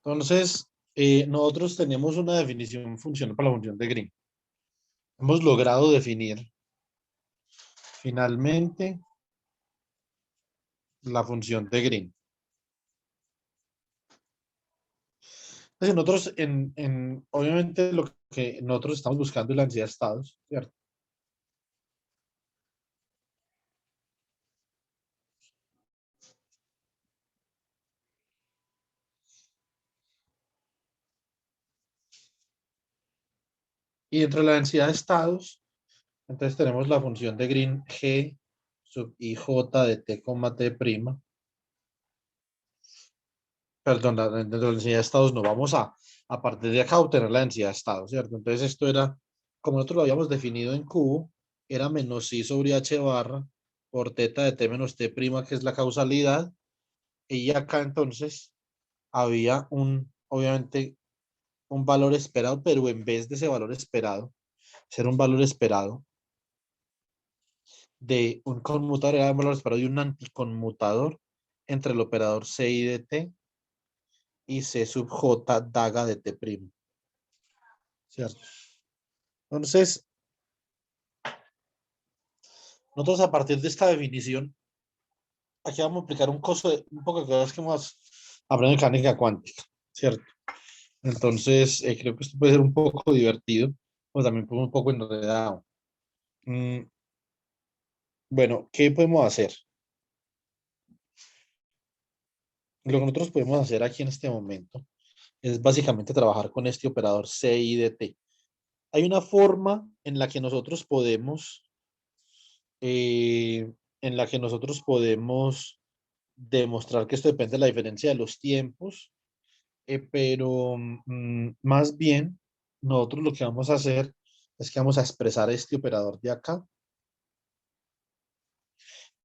Entonces, nosotros tenemos una definición funcional para la función de Green. Hemos logrado definir finalmente la función de Green. Entonces, nosotros, obviamente, lo que nosotros estamos buscando es la densidad de estados, ¿cierto? Y dentro de la densidad de estados, entonces tenemos la función de Green G sub IJ de T, T prima. Perdón, dentro de la densidad de estados no vamos a partir de acá obtener la densidad de estados, ¿cierto? Entonces esto era, como nosotros lo habíamos definido en cubo, era menos I sobre H barra por teta de T menos T prima, que es la causalidad. Y acá entonces había obviamente, un valor esperado, pero en vez de ese valor esperado, ser un valor esperado de un conmutador, era un valor esperado de un anticonmutador entre el operador CI de T y C sub J daga de T primo, ¿cierto? Entonces, nosotros a partir de esta definición, aquí vamos a aplicar un poco de cosas que hemos aprendido en mecánica cuántica, ¿cierto? Entonces, creo que esto puede ser un poco divertido, o también un poco enredado. Mm, bueno, ¿qué podemos hacer? Lo que nosotros podemos hacer aquí en este momento es básicamente trabajar con este operador CI de T. Hay una forma eh, en la que nosotros podemos demostrar que esto depende de la diferencia de los tiempos, pero más bien nosotros lo que vamos a hacer es que vamos a expresar este operador de acá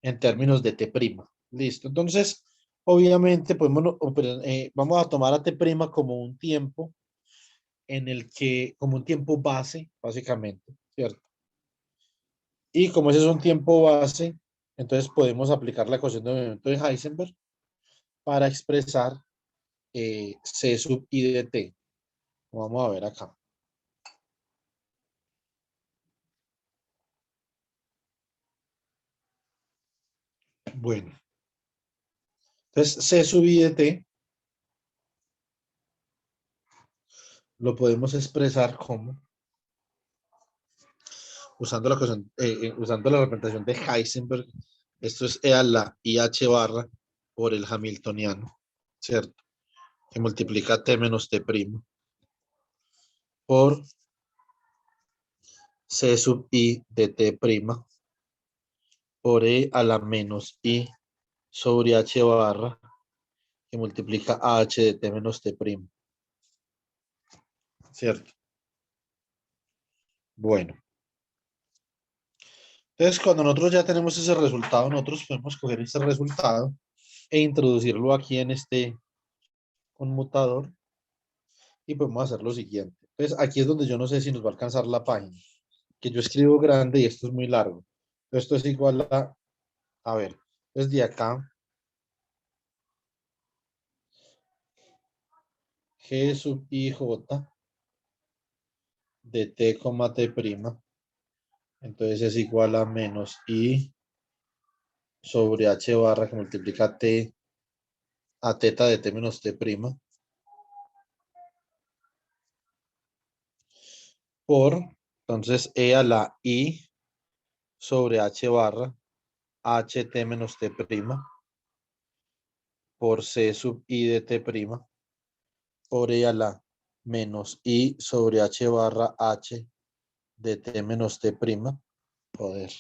en términos de T'. Listo. Entonces, obviamente vamos a tomar a T' como un tiempo como un tiempo base, básicamente, ¿cierto? Y como ese es un tiempo base, entonces podemos aplicar la ecuación de movimiento de Heisenberg para expresar C sub I de T. Vamos a ver acá. Bueno, entonces C sub I de T lo podemos expresar como usando la representación de Heisenberg. Esto es E a la IH barra por el Hamiltoniano, ¿cierto? Que multiplica T menos T' por C sub I de T' por E a la menos I sobre H barra que multiplica H de T menos T', ¿cierto? Bueno, entonces cuando nosotros ya tenemos ese resultado, nosotros podemos coger ese resultado e introducirlo aquí en este conmutador y podemos hacer lo siguiente. Entonces aquí es donde yo no sé si nos va a alcanzar la página, que yo escribo grande y esto es muy largo. Esto es igual a ver, desde acá, G sub IJ de T, T', entonces es igual a menos I sobre H barra que multiplica T a teta de T menos T', por, entonces, E a la I sobre H barra HT menos T', por C sub I de T', por E a la menos I sobre H barra H de T menos T', joder.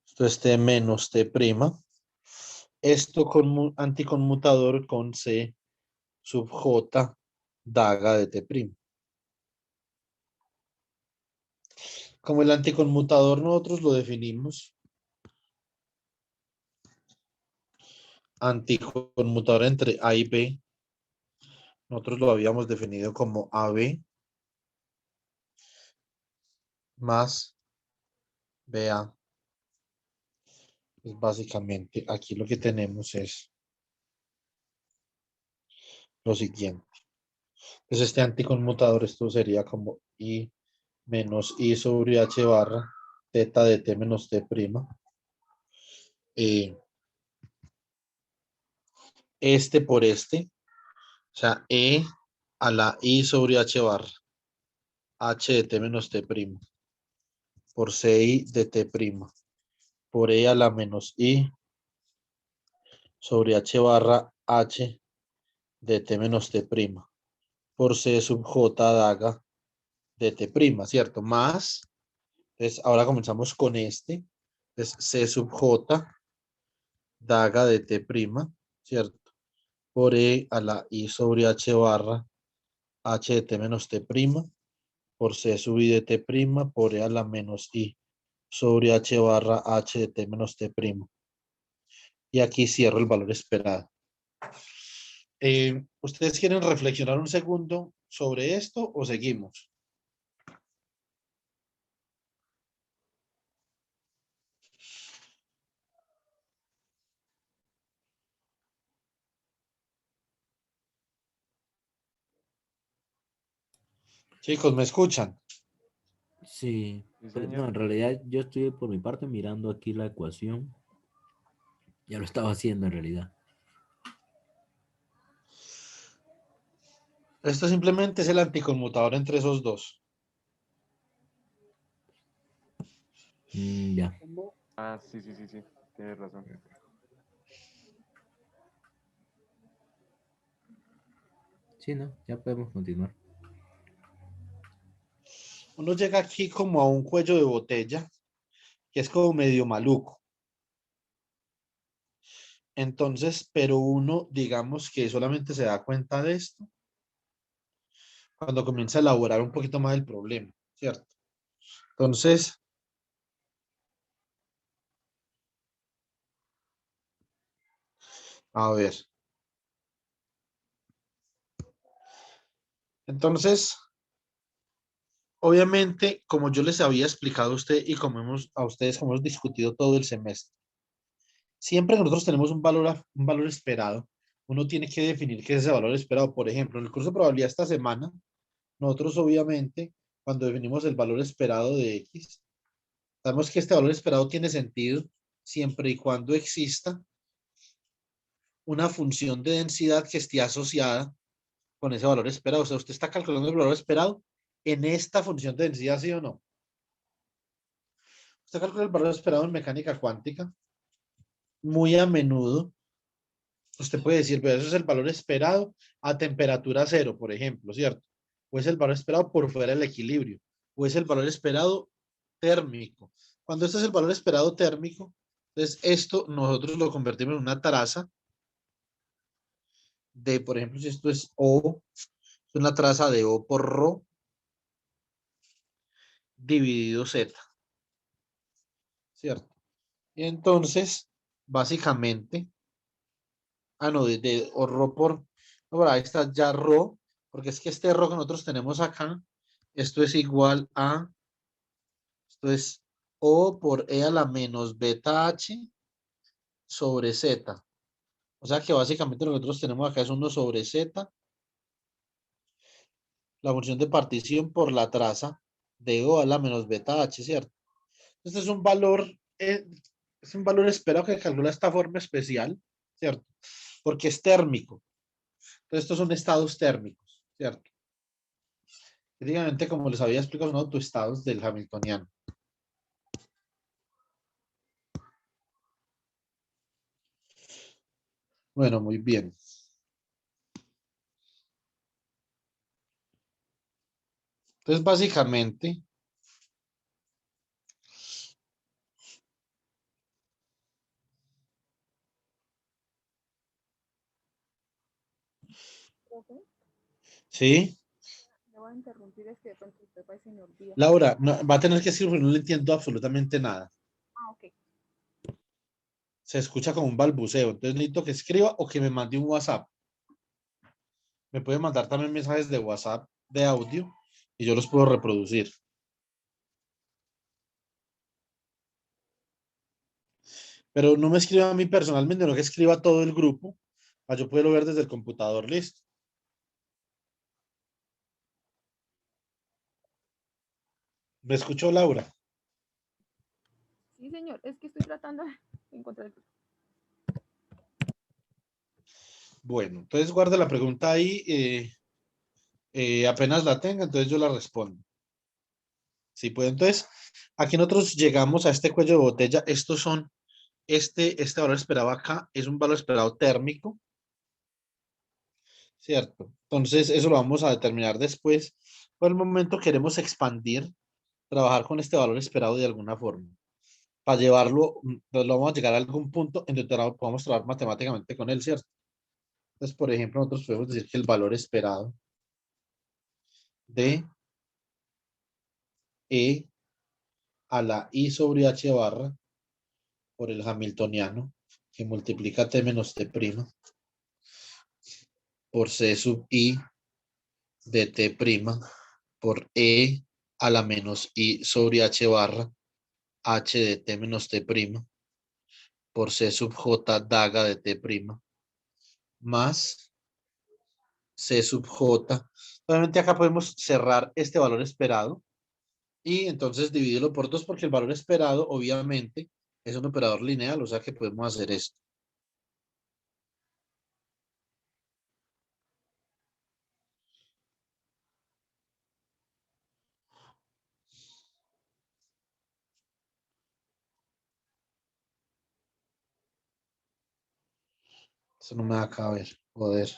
Esto es T menos T'. Esto con anticonmutador con C sub J daga de T'. Como el anticonmutador nosotros lo definimos, anticonmutador entre A y B, nosotros lo habíamos definido como AB más BA. Pues básicamente aquí lo que tenemos es lo siguiente. Entonces este anticonmutador, esto sería como I menos I sobre H barra teta de T menos T prima. Este por este, o sea, E a la I sobre H barra H de T menos T prima por CI de T prima por E a la menos I sobre H barra H de T menos T prima por C sub J daga de T prima, ¿cierto? Más, entonces ahora comenzamos con este, es C sub J daga de T prima, ¿cierto? Por E a la I sobre H barra H de T menos T prima por C sub I de T prima por E a la menos I sobre H barra H de T menos T prima. Y aquí cierro el valor esperado. ¿Ustedes quieren reflexionar un segundo sobre esto o seguimos? Chicos, ¿me escuchan? Sí, Sí, pues no, señor. en realidad yo estoy por mi parte mirando aquí la ecuación. Ya lo estaba haciendo en realidad. Esto simplemente es el anticonmutador entre esos dos. Ya. Ah, sí, sí, sí, sí. Tienes razón. Sí, ¿no? Ya podemos continuar. Uno llega aquí como a un cuello de botella, que es como medio maluco. Entonces, pero uno, digamos que solamente se da cuenta de esto cuando comienza a elaborar un poquito más el problema, ¿cierto? Entonces, a ver. Entonces, obviamente, como yo les había explicado a usted y como a ustedes como hemos discutido todo el semestre, siempre que nosotros tenemos un valor esperado, uno tiene que definir qué es ese valor esperado. Por ejemplo, en el curso de probabilidad esta semana, nosotros obviamente, cuando definimos el valor esperado de X, sabemos que este valor esperado tiene sentido siempre y cuando exista una función de densidad que esté asociada con ese valor esperado. O sea, usted está calculando el valor esperado en esta función de densidad, ¿sí o no? Usted calcula el valor esperado en mecánica cuántica. Muy a menudo, usted puede decir, pero eso es el valor esperado a temperatura cero, por ejemplo, ¿cierto? O es el valor esperado por fuera del equilibrio, o es el valor esperado térmico. Cuando este es el valor esperado térmico, entonces esto nosotros lo convertimos en una traza de, por ejemplo, si esto es O, es una traza de O por Rho dividido Z, ¿cierto? Y entonces, básicamente, no, de o Rho por, no, por ahí está ya Rho, porque es que este Rho que nosotros tenemos acá, esto es igual a, esto es O por E a la menos beta H sobre Z. O sea que básicamente lo que nosotros tenemos acá es 1 sobre Z, la función de partición por la traza de O a la menos beta H, ¿cierto? Este es un valor esperado que calcula esta forma especial, ¿cierto? Porque es térmico. Entonces estos son estados térmicos, ¿cierto? Prácticamente, como les había explicado, son autoestados del Hamiltoniano. Bueno, muy bien. Entonces, básicamente, Profe, ¿sí? le voy a interrumpir, es que de pronto usted va y se me olvida. Laura, va a tener que decir porque no le entiendo absolutamente nada. Ah, ok. Se escucha como un balbuceo. Entonces, necesito que escriba o que me mande un WhatsApp. Me puede mandar también mensajes de WhatsApp de audio y yo los puedo reproducir. Pero no me escriba a mí personalmente, no que escriba a todo el grupo, para yo poderlo ver desde el computador, listo. ¿Me escuchó, Laura? Sí, señor, es que estoy tratando de encontrar el... Bueno, entonces guarda la pregunta ahí, apenas la tenga, entonces yo la respondo. Sí, pues entonces, aquí nosotros llegamos a este cuello de botella, estos son, este valor esperado acá es un valor esperado térmico, ¿cierto? Entonces, eso lo vamos a determinar después. Por el momento queremos expandir, trabajar con este valor esperado de alguna forma. Para llevarlo, pues lo vamos a llegar a algún punto en donde podamos trabajar matemáticamente con él, ¿cierto? Entonces, por ejemplo, nosotros podemos decir que el valor esperado de E a la I sobre H barra por el hamiltoniano, que multiplica T menos T' por C sub I de T' por E a la menos I sobre H barra H de T menos T' por C sub J daga de T' más C sub J. Obviamente acá podemos cerrar este valor esperado y entonces dividirlo por 2 porque el valor esperado obviamente es un operador lineal, o sea que podemos hacer esto. Eso no me va a caber, joder.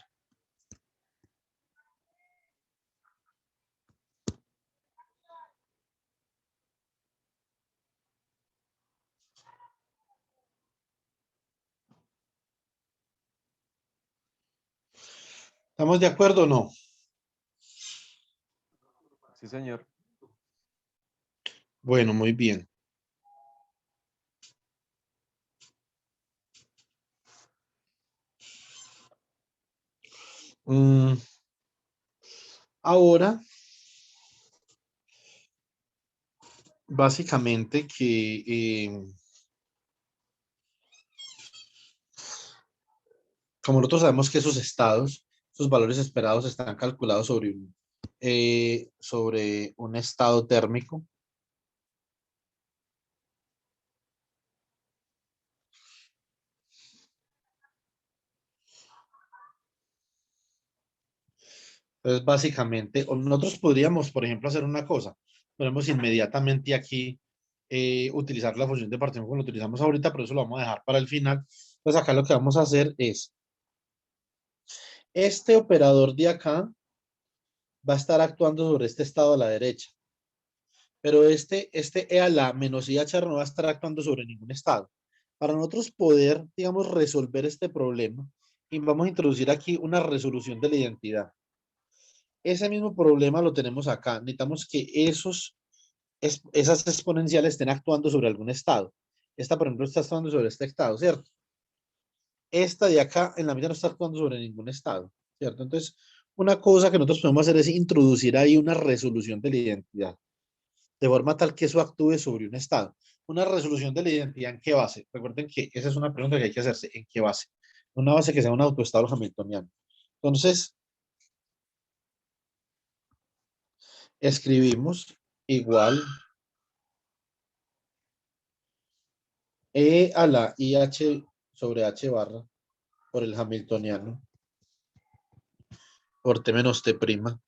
¿Estamos de acuerdo o no? Sí, señor. Bueno, muy bien. Ahora, básicamente que como nosotros sabemos que esos estados, esos valores esperados están calculados sobre un estado térmico. Entonces, básicamente, o nosotros podríamos, por ejemplo, hacer una cosa. Podemos inmediatamente aquí utilizar la función de partición como lo utilizamos ahorita, pero eso lo vamos a dejar para el final. Entonces, acá lo que vamos a hacer es, este operador de acá va a estar actuando sobre este estado a la derecha. Pero este E a la menos IHR no va a estar actuando sobre ningún estado. Para nosotros poder, digamos, resolver este problema, y vamos a introducir aquí una resolución de la identidad. Ese mismo problema lo tenemos acá. Necesitamos que esas exponenciales estén actuando sobre algún estado. Esta, por ejemplo, está actuando sobre este estado, ¿cierto? Esta de acá en la mitad no está actuando sobre ningún estado, ¿cierto? Entonces, una cosa que nosotros podemos hacer es introducir ahí una resolución de la identidad, de forma tal que eso actúe sobre un estado. Una resolución de la identidad, ¿en qué base? Recuerden que esa es una pregunta que hay que hacerse, ¿en qué base? Una base que sea un autoestado hamiltoniano. Entonces, escribimos igual E a la IH sobre H barra por el hamiltoniano, por T menos T prima,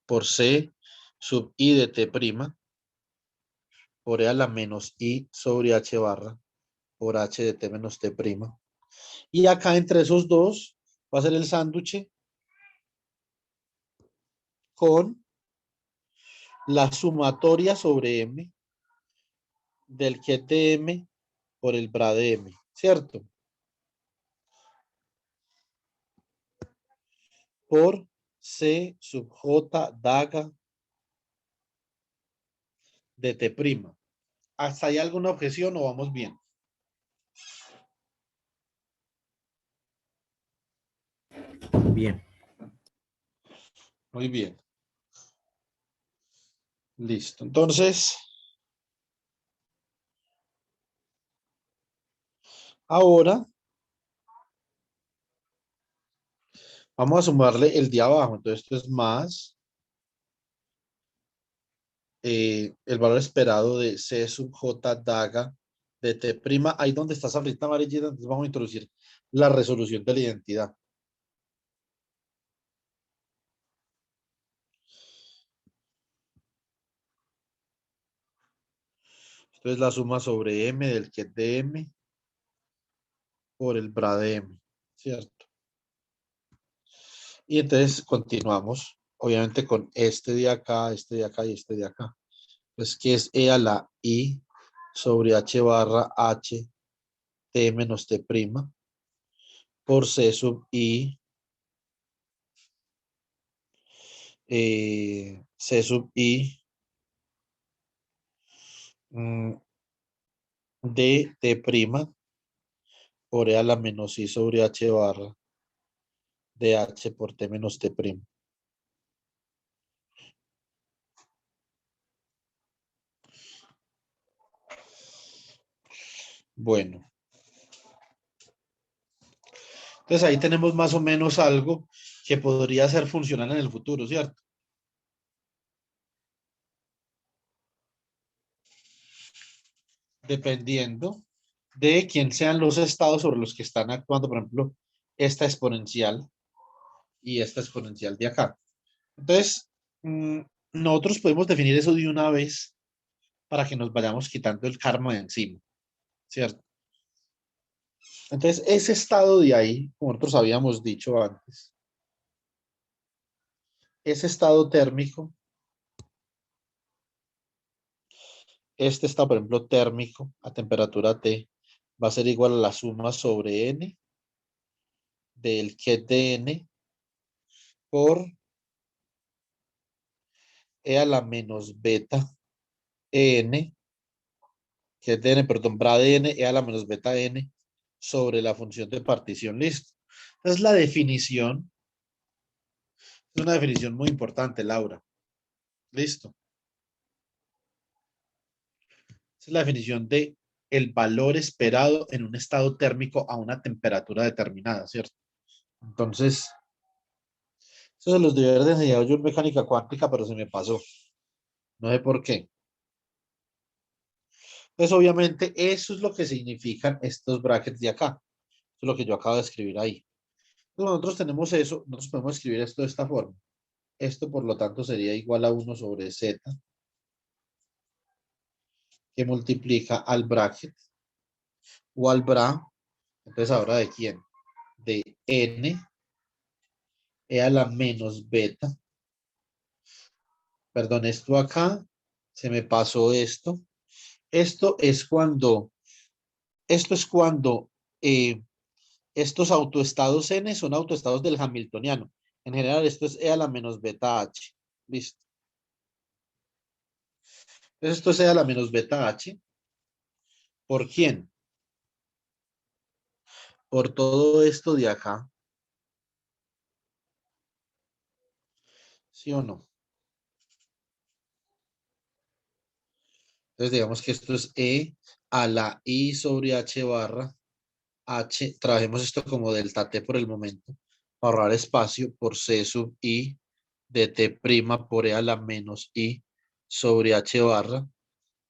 por C sub I de T prima, por E a la menos I sobre H barra, por H de T menos T prima. Y acá entre esos dos va a ser el sándwich con la sumatoria sobre M del ket de M por el bra de M, ¿cierto? Por C sub J daga de T prima. ¿Hasta ahí alguna objeción o vamos bien? Bien. Muy bien. Listo. Entonces, Ahora vamos a sumarle el de abajo. Entonces esto es más el valor esperado de C sub J daga de T prima. Ahí donde está esa flechita amarillita, entonces vamos a introducir la resolución de la identidad. Esto es la suma sobre M del get de M por el bra de M, ¿cierto? Y entonces continuamos, obviamente, con este de acá, este de acá y este de acá. Pues que es E a la I sobre H barra H T menos T prima por C sub I C sub I de T prima por E a la menos I sobre H barra de H por T menos T prima. Bueno. Entonces ahí tenemos más o menos algo que podría ser funcional en el futuro, ¿cierto? Dependiendo de quién sean los estados sobre los que están actuando, por ejemplo, esta exponencial y esta exponencial de acá. Entonces, nosotros podemos definir eso de una vez para que nos vayamos quitando el karma de encima, ¿cierto? Entonces, ese estado de ahí, como nosotros habíamos dicho antes, ese estado térmico, este estado, por ejemplo, térmico a temperatura T, va a ser igual a la suma sobre N del ket de N por E a la menos beta N, ket de N, perdón, bra de N, E a la menos beta N sobre la función de partición, listo. Entonces la definición es una definición muy importante, Laura. Listo. Esa es la definición de el valor esperado en un estado térmico a una temperatura determinada, ¿cierto? Entonces, eso se los debe haber enseñado yo en mecánica cuántica, pero se me pasó. No sé por qué. Entonces, obviamente, eso es lo que significan estos brackets de acá. Eso es lo que yo acabo de escribir ahí. Entonces, nosotros tenemos eso, nosotros podemos escribir esto de esta forma. Esto, por lo tanto, sería igual a 1 sobre z, que multiplica al bracket o al bra. Entonces, ¿ahora de quién? De n, e a la menos beta. Perdón, esto acá, se me pasó esto. Esto es cuando estos autoestados n son autoestados del Hamiltoniano. En general, esto es e a la menos beta h. Listo. Entonces, esto es e a la menos beta h. ¿Por quién? Por todo esto de acá. ¿Sí o no? Entonces, digamos que esto es e a la i sobre h barra h. Trabajemos esto como delta t por el momento. Para ahorrar espacio por c sub i de t prima por e a la menos i sobre h barra.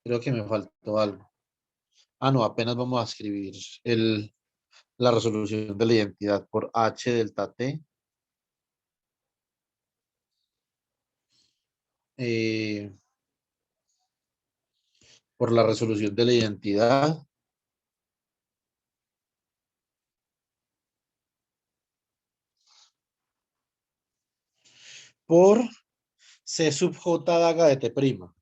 Creo que me faltó algo. Ah, no, apenas vamos a escribir la resolución de la identidad por h delta t. Por la resolución de la identidad. Por c sub j daga de t prima.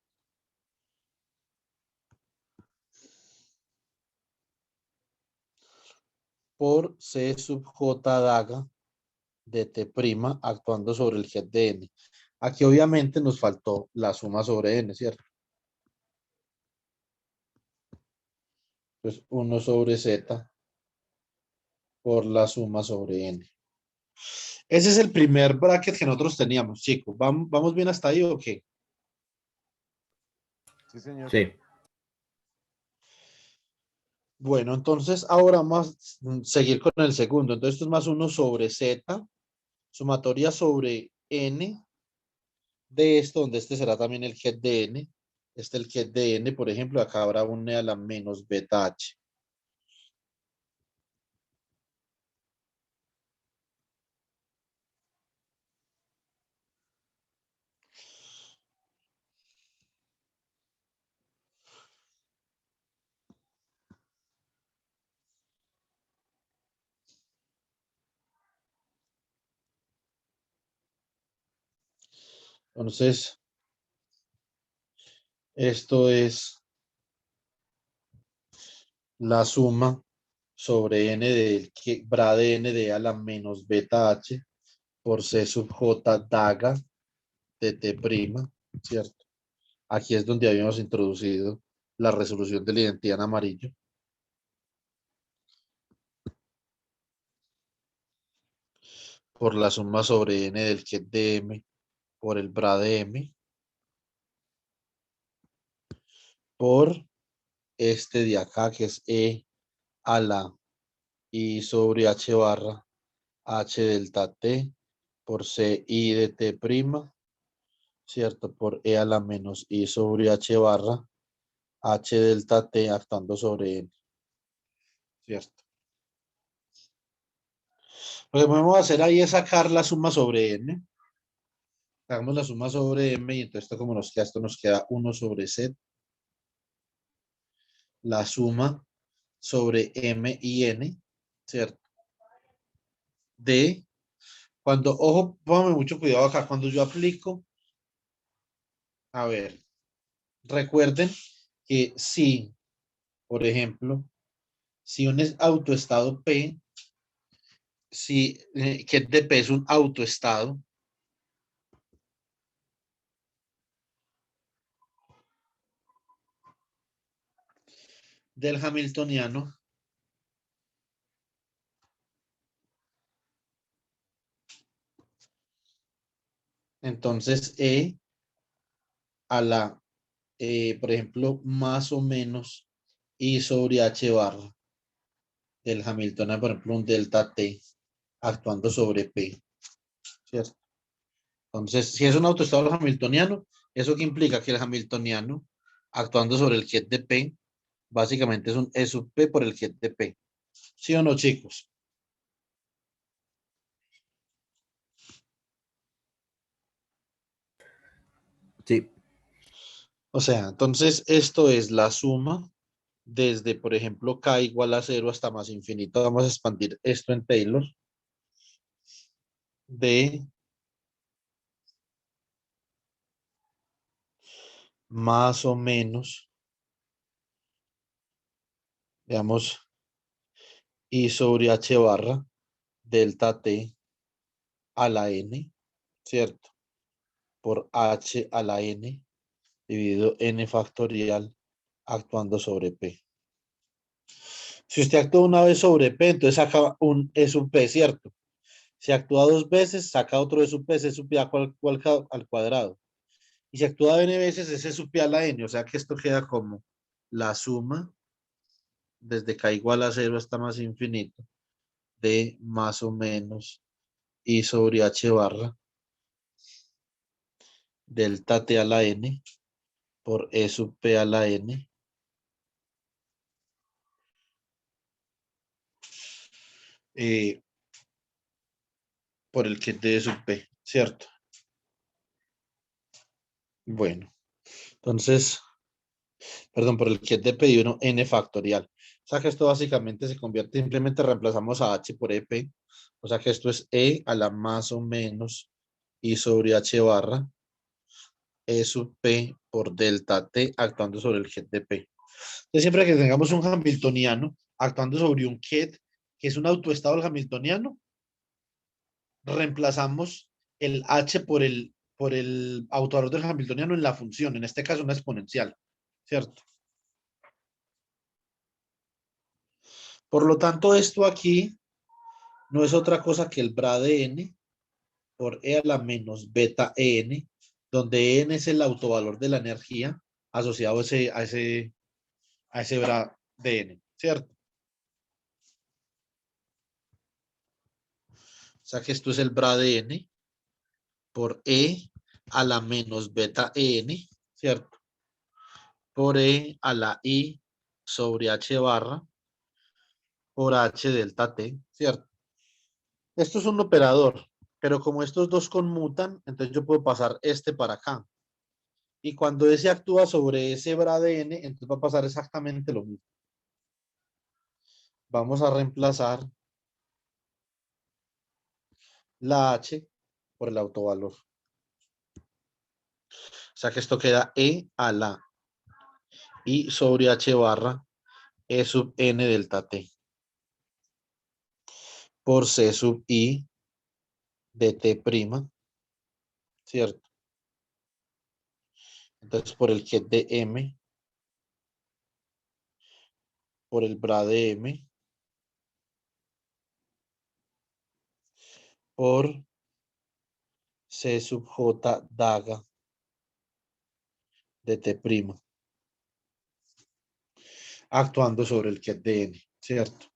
Por c sub j daga de t prima actuando sobre el get de n. Aquí obviamente nos faltó la suma sobre n, ¿cierto? Entonces 1 sobre z por la suma sobre n. Ese es el primer bracket que nosotros teníamos, chicos. ¿Vamos bien hasta ahí o qué? Sí, señor. Sí. Bueno, entonces ahora vamos a seguir con el segundo. Entonces esto es más 1 sobre Z, sumatoria sobre N de esto, donde este será también el head de N. Este el head de N, por ejemplo, acá habrá un E a la menos beta H. Entonces, esto es la suma sobre N del que bra de N de A la menos beta H por C sub J daga de T prima, ¿cierto? Aquí es donde habíamos introducido la resolución de la identidad en amarillo. Por la suma sobre N del que de M por el bra de M por este de acá que es E a la I sobre H barra H delta T por C I de T prima, ¿cierto? Por E a la menos I sobre H barra H delta T actuando sobre N, ¿cierto? Lo que podemos hacer ahí es sacar la suma sobre N. Hagamos la suma sobre M y entonces esto como nos queda, esto nos queda 1 sobre Z. La suma sobre M y N, ¿cierto? De, cuando, ojo, póngame mucho cuidado acá, cuando yo aplico, a ver, recuerden que si, por ejemplo, si un autoestado P, si que de P es un autoestado, del hamiltoniano, entonces E a la, por ejemplo, más o menos I sobre H barra del hamiltoniano, por ejemplo, un delta T actuando sobre P, ¿cierto? Entonces, si es un autoestado hamiltoniano, ¿eso qué implica? Que el hamiltoniano, actuando sobre el jet de P, básicamente es un E sub P por el jet de P. ¿Sí o no, chicos? Sí. O sea, entonces esto es la suma desde, por ejemplo, K igual a 0 hasta más infinito. Vamos a expandir esto en Taylor. De más o menos, veamos, I sobre H barra, delta T a la N, ¿cierto? Por H a la N, dividido N factorial, actuando sobre P. Si usted actúa una vez sobre P, entonces saca un E sub P, ¿cierto? Si actúa dos veces, saca otro E sub P, C sub P al cuadrado. Y si actúa N veces, es E sub P a la N, o sea que esto queda como la suma desde K igual a 0 hasta más infinito de más o menos I sobre H barra delta T a la N por E sub P a la N por el que D sub P, ¿cierto? Bueno, entonces, perdón, por el que de P y uno N factorial. O sea que esto básicamente se convierte, simplemente reemplazamos a H por EP. O sea que esto es E a la más o menos I sobre H barra E sub P por delta T actuando sobre el jet de P. Entonces, siempre que tengamos un hamiltoniano actuando sobre un jet que es un autoestado del hamiltoniano, reemplazamos el H por el autovalor del hamiltoniano en la función, en este caso una exponencial, ¿cierto? Por lo tanto, esto aquí no es otra cosa que el bra de n por E a la menos beta n, donde n es el autovalor de la energía asociado a ese bra de n, ¿cierto? O sea que esto es el bra de n por e a la menos beta n, ¿cierto? Por e a la i sobre h barra por h delta t, ¿cierto? Esto es un operador, pero como estos dos conmutan, entonces yo puedo pasar este para acá. Y cuando ese actúa sobre ese bra de n, entonces va a pasar exactamente lo mismo. Vamos a reemplazar la h por el autovalor. O sea que esto queda e a la i sobre h barra e sub n delta t por c sub i de t prima, ¿cierto? Entonces por el ket de m, por el bra de m, por c sub j daga de t prima, actuando sobre el ket de n, ¿cierto?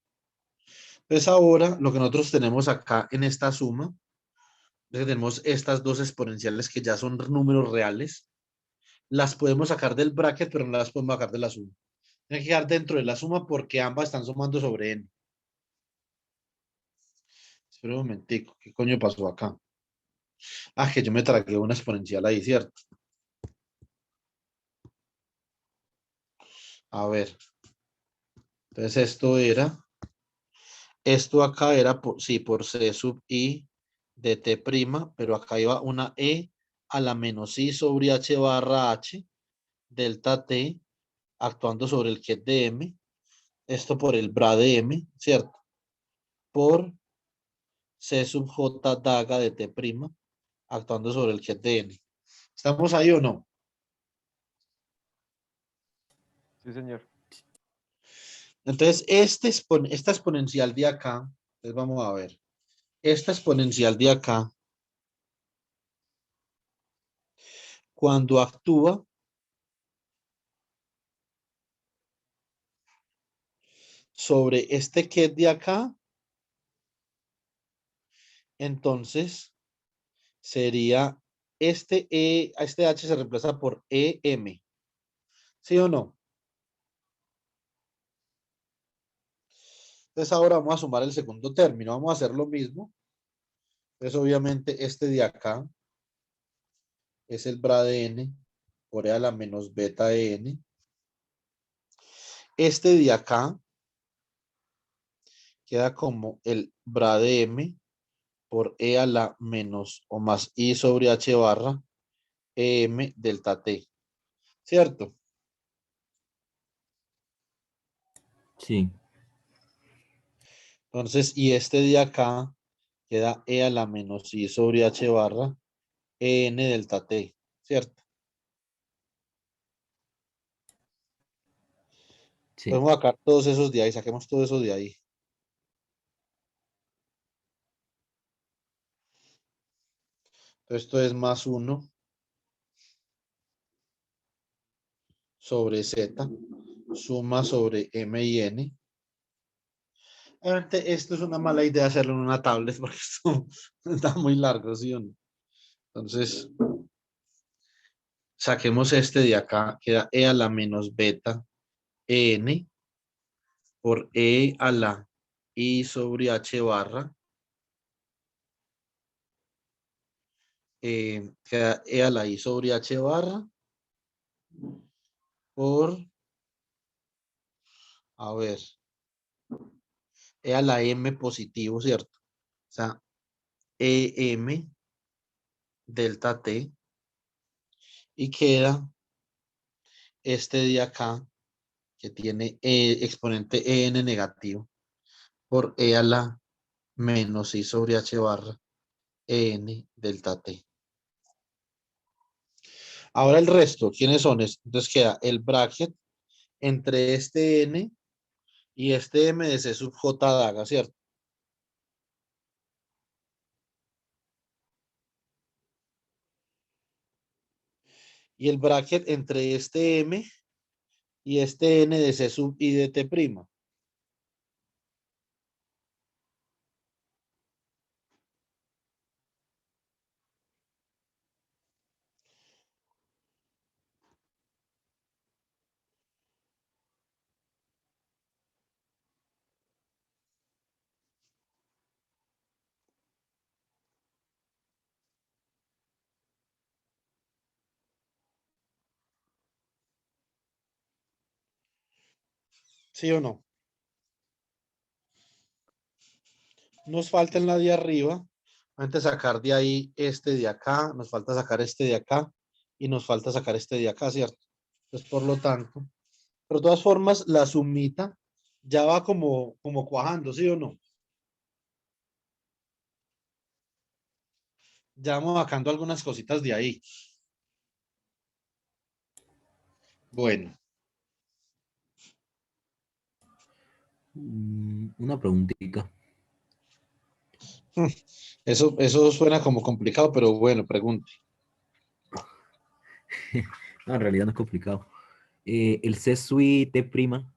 Entonces ahora lo que nosotros tenemos acá en esta suma, es que tenemos estas dos exponenciales que ya son números reales, las podemos sacar del bracket, pero no las podemos sacar de la suma. Tienen que quedar dentro de la suma porque ambas están sumando sobre n. Espera un momentico, ¿qué coño pasó acá? Ah, que yo me tragué una exponencial ahí, ¿cierto? A ver, entonces esto acá era, por, sí, por c sub i de t prima, pero acá iba una e a la menos i sobre h barra h delta t actuando sobre el ket de m, esto por el bra de m, ¿cierto? Por c sub j daga de t prima actuando sobre el ket de n. ¿Estamos ahí o no? Sí, señor. Entonces, esta exponencial de acá, entonces vamos a ver, esta exponencial de acá, cuando actúa sobre este ket de acá, entonces sería este h se reemplaza por em, ¿sí o no? Entonces ahora vamos a sumar el segundo término, vamos a hacer lo mismo. Entonces obviamente este de acá es el bra de n por e a la menos beta de n. Este de acá queda como el bra de m por e a la menos o más i sobre h barra em delta t, ¿cierto? Sí, Entonces, y este de acá queda e a la menos i sobre h barra en delta t, ¿cierto? sí. Podemos sacar todos esos de ahí, saquemos todo eso de ahí. Entonces, esto es más 1 sobre z, suma sobre m y n. Obviamente, esto es una mala idea hacerlo en una tablet porque esto está muy largo, ¿sí o no? Entonces, saquemos este de acá, queda e a la menos beta n por e a la i sobre h barra, queda e a la i sobre h barra por, a ver, e a la m positivo, ¿cierto? O sea, em delta t y queda este de acá que tiene exponente en negativo por e a la menos i sobre h barra en delta t. Ahora el resto, ¿quiénes son? Entonces queda el bracket entre este n y este m de c sub j daga, ¿cierto? Y el bracket entre este m y este n de c sub i de t prima. ¿Sí o no? Nos falta en la de arriba. Antes sacar de ahí este de acá. Nos falta sacar este de acá. Y nos falta sacar este de acá, ¿cierto? Entonces, por lo tanto. Pero de todas formas, la sumita ya va como cuajando, ¿sí o no? Ya vamos sacando algunas cositas de ahí. Bueno, Una preguntita. eso suena como complicado, pero bueno, pregunte. No, en realidad no es complicado. El C sui T prima,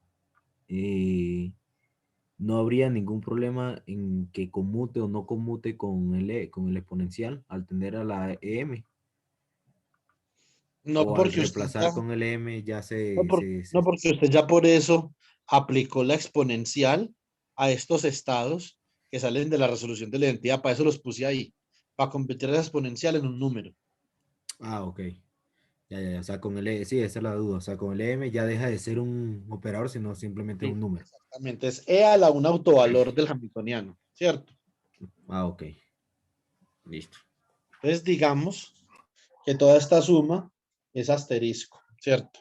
no habría ningún problema en que conmute o no conmute con el exponencial al tener a la EM. No O al porque usted ya, reemplazar con el M ya no, no porque usted ya por eso aplicó la exponencial a estos estados que salen de la resolución de la identidad. Para eso los puse ahí, para convertir la exponencial en un número. Ah, ok. Ya. O sea, con el E, sí, esa es la duda. O sea, con el M ya deja de ser un operador, sino simplemente Sí, un número. exactamente. Es E a la un autovalor del Hamiltoniano, ¿cierto? Ah, ok. Listo. Entonces, digamos que toda esta suma es asterisco, ¿cierto?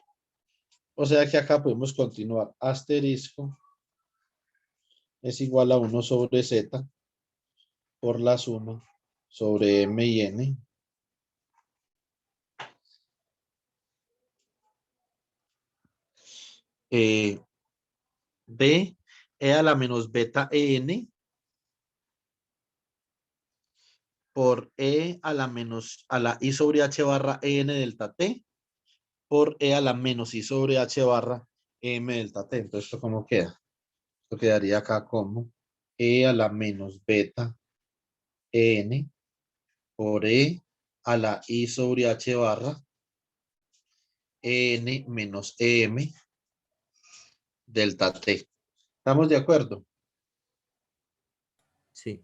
O sea que acá podemos continuar. Asterisco es igual a 1 sobre z por la suma sobre m y n. B e a la menos beta n por e a la menos a la i sobre h barra n delta t por e a la menos i sobre h barra m delta t. Entonces, ¿esto cómo queda? Esto quedaría acá como e a la menos beta n por e a la i sobre h barra n menos m delta t. ¿Estamos de acuerdo? Sí.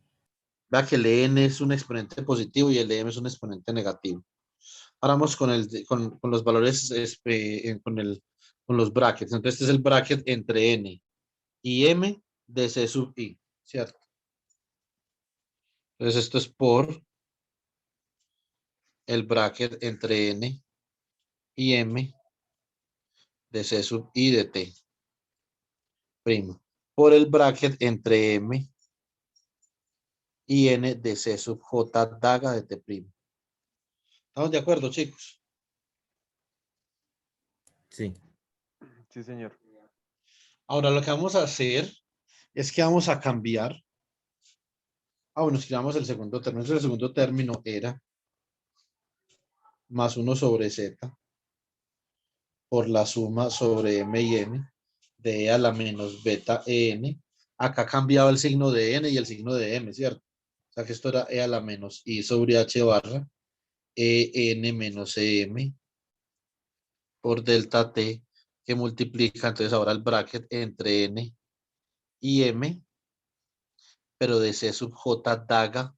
Vea que el n es un exponente positivo y el m es un exponente negativo. Ahora vamos con los valores, con los brackets. Entonces, este es el bracket entre n y m de c sub i, ¿cierto? Entonces, esto es por el bracket entre n y m de c sub i de t, primo. Por el bracket entre m y n de c sub j daga de t primo. ¿Estamos de acuerdo, chicos? Sí. Sí, señor. Ahora lo que vamos a hacer es que vamos a cambiar. Bueno, escribamos el segundo término. Entonces, el segundo término era más 1 sobre z por la suma sobre m y n de e a la menos beta n. Acá cambiaba el signo de n y el signo de m, ¿cierto? O sea que esto era e a la menos i sobre h barra en menos em por delta t que multiplica entonces ahora el bracket entre n y m, pero de c sub j daga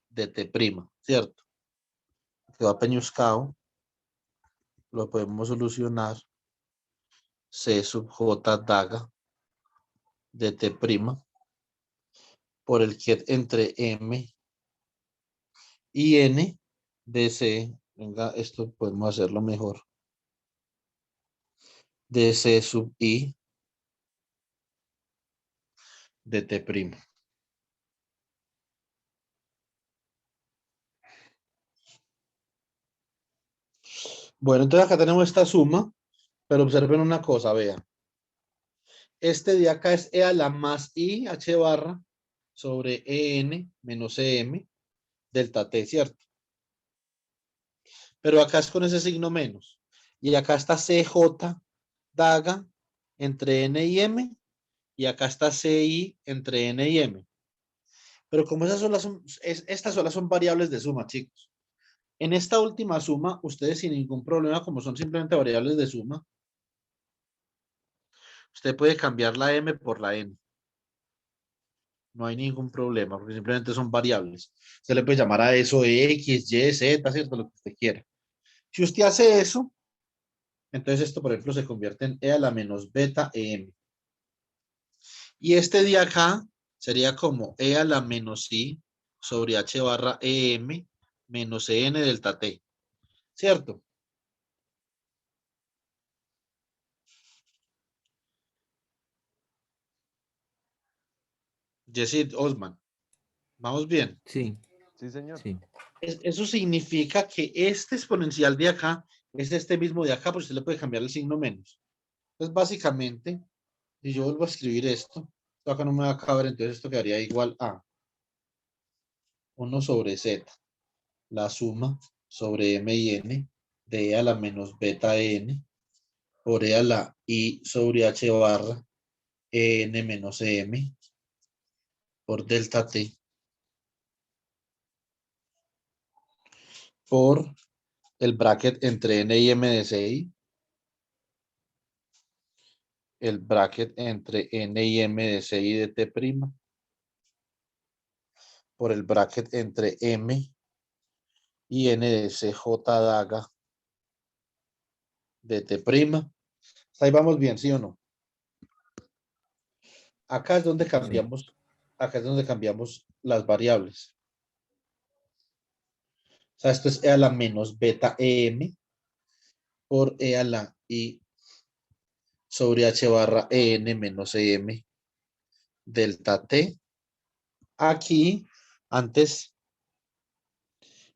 de t prima, ¿cierto? Quedó apeñuscado, lo podemos solucionar c sub j daga de t prima por el que entre m y n de c, venga, esto podemos hacerlo mejor, de c sub i de t prima. Bueno, entonces acá tenemos esta suma, pero observen una cosa, vean. Este de acá es e a la más i h barra sobre en menos em delta t, ¿cierto? Pero acá es con ese signo menos. Y acá está cj daga entre n y m, y acá está ci entre n y m. Pero como estas solas son variables de suma, chicos. En esta última suma, ustedes sin ningún problema, como son simplemente variables de suma, usted puede cambiar la m por la n. No hay ningún problema, porque simplemente son variables. Usted le puede llamar a eso X, Y, Z, ¿cierto? Lo que usted quiera. Si usted hace eso, entonces esto, por ejemplo, se convierte en E a la menos beta EM. Y este de acá sería como E a la menos I sobre H barra EM menos EN delta T. ¿Cierto? Yesid Osman. ¿Vamos bien? Sí, Sí, señor. sí. Eso significa que este exponencial de acá es este mismo de acá, pues usted le puede cambiar el signo menos. Entonces, básicamente, si yo vuelvo a escribir esto acá no me va a caber, entonces esto quedaría igual a 1 sobre Z, la suma sobre M y N de E a la menos beta N por E a la I sobre H barra EN menos EM por delta T por el bracket entre N y M de CI, el bracket entre N y M de CI de T', por el bracket entre M y N de CJ daga de T'. Ahí vamos bien, ¿sí o no? Acá es donde cambiamos, acá es donde cambiamos las variables. O sea, esto es E a la menos beta EM por E a la I sobre H barra EN menos EM delta T. Aquí, antes,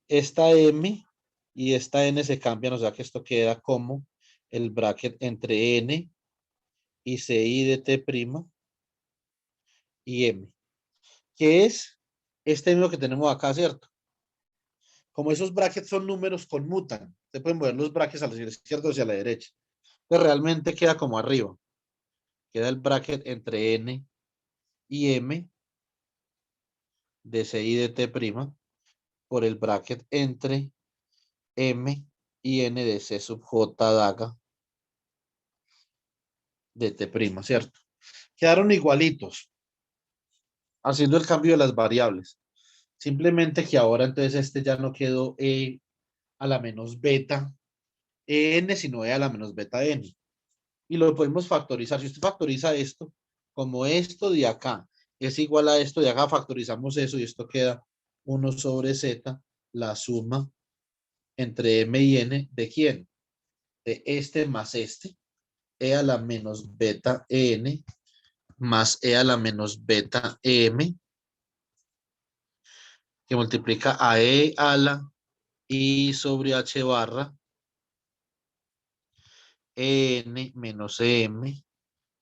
esta M y esta N se cambian, o sea que esto queda como el bracket entre N y CI de T' y M, que es este mismo que tenemos acá, ¿cierto? Como esos brackets son números, conmutan. Se pueden mover los brackets a la izquierda o hacia la derecha. Entonces realmente queda como arriba. Queda el bracket entre N y M de CI de T' por el bracket entre M y N de C sub J daga de T', ¿cierto? Quedaron igualitos, haciendo el cambio de las variables. Simplemente que ahora entonces este ya no quedó E a la menos beta N, sino E a la menos beta N. Y lo podemos factorizar. Si usted factoriza esto, como esto de acá es igual a esto de acá, factorizamos eso y esto queda 1 sobre Z, la suma entre M y N, ¿de quién? De este más este, E a la menos beta N más E a la menos beta M, que multiplica a E a la I sobre H barra N menos M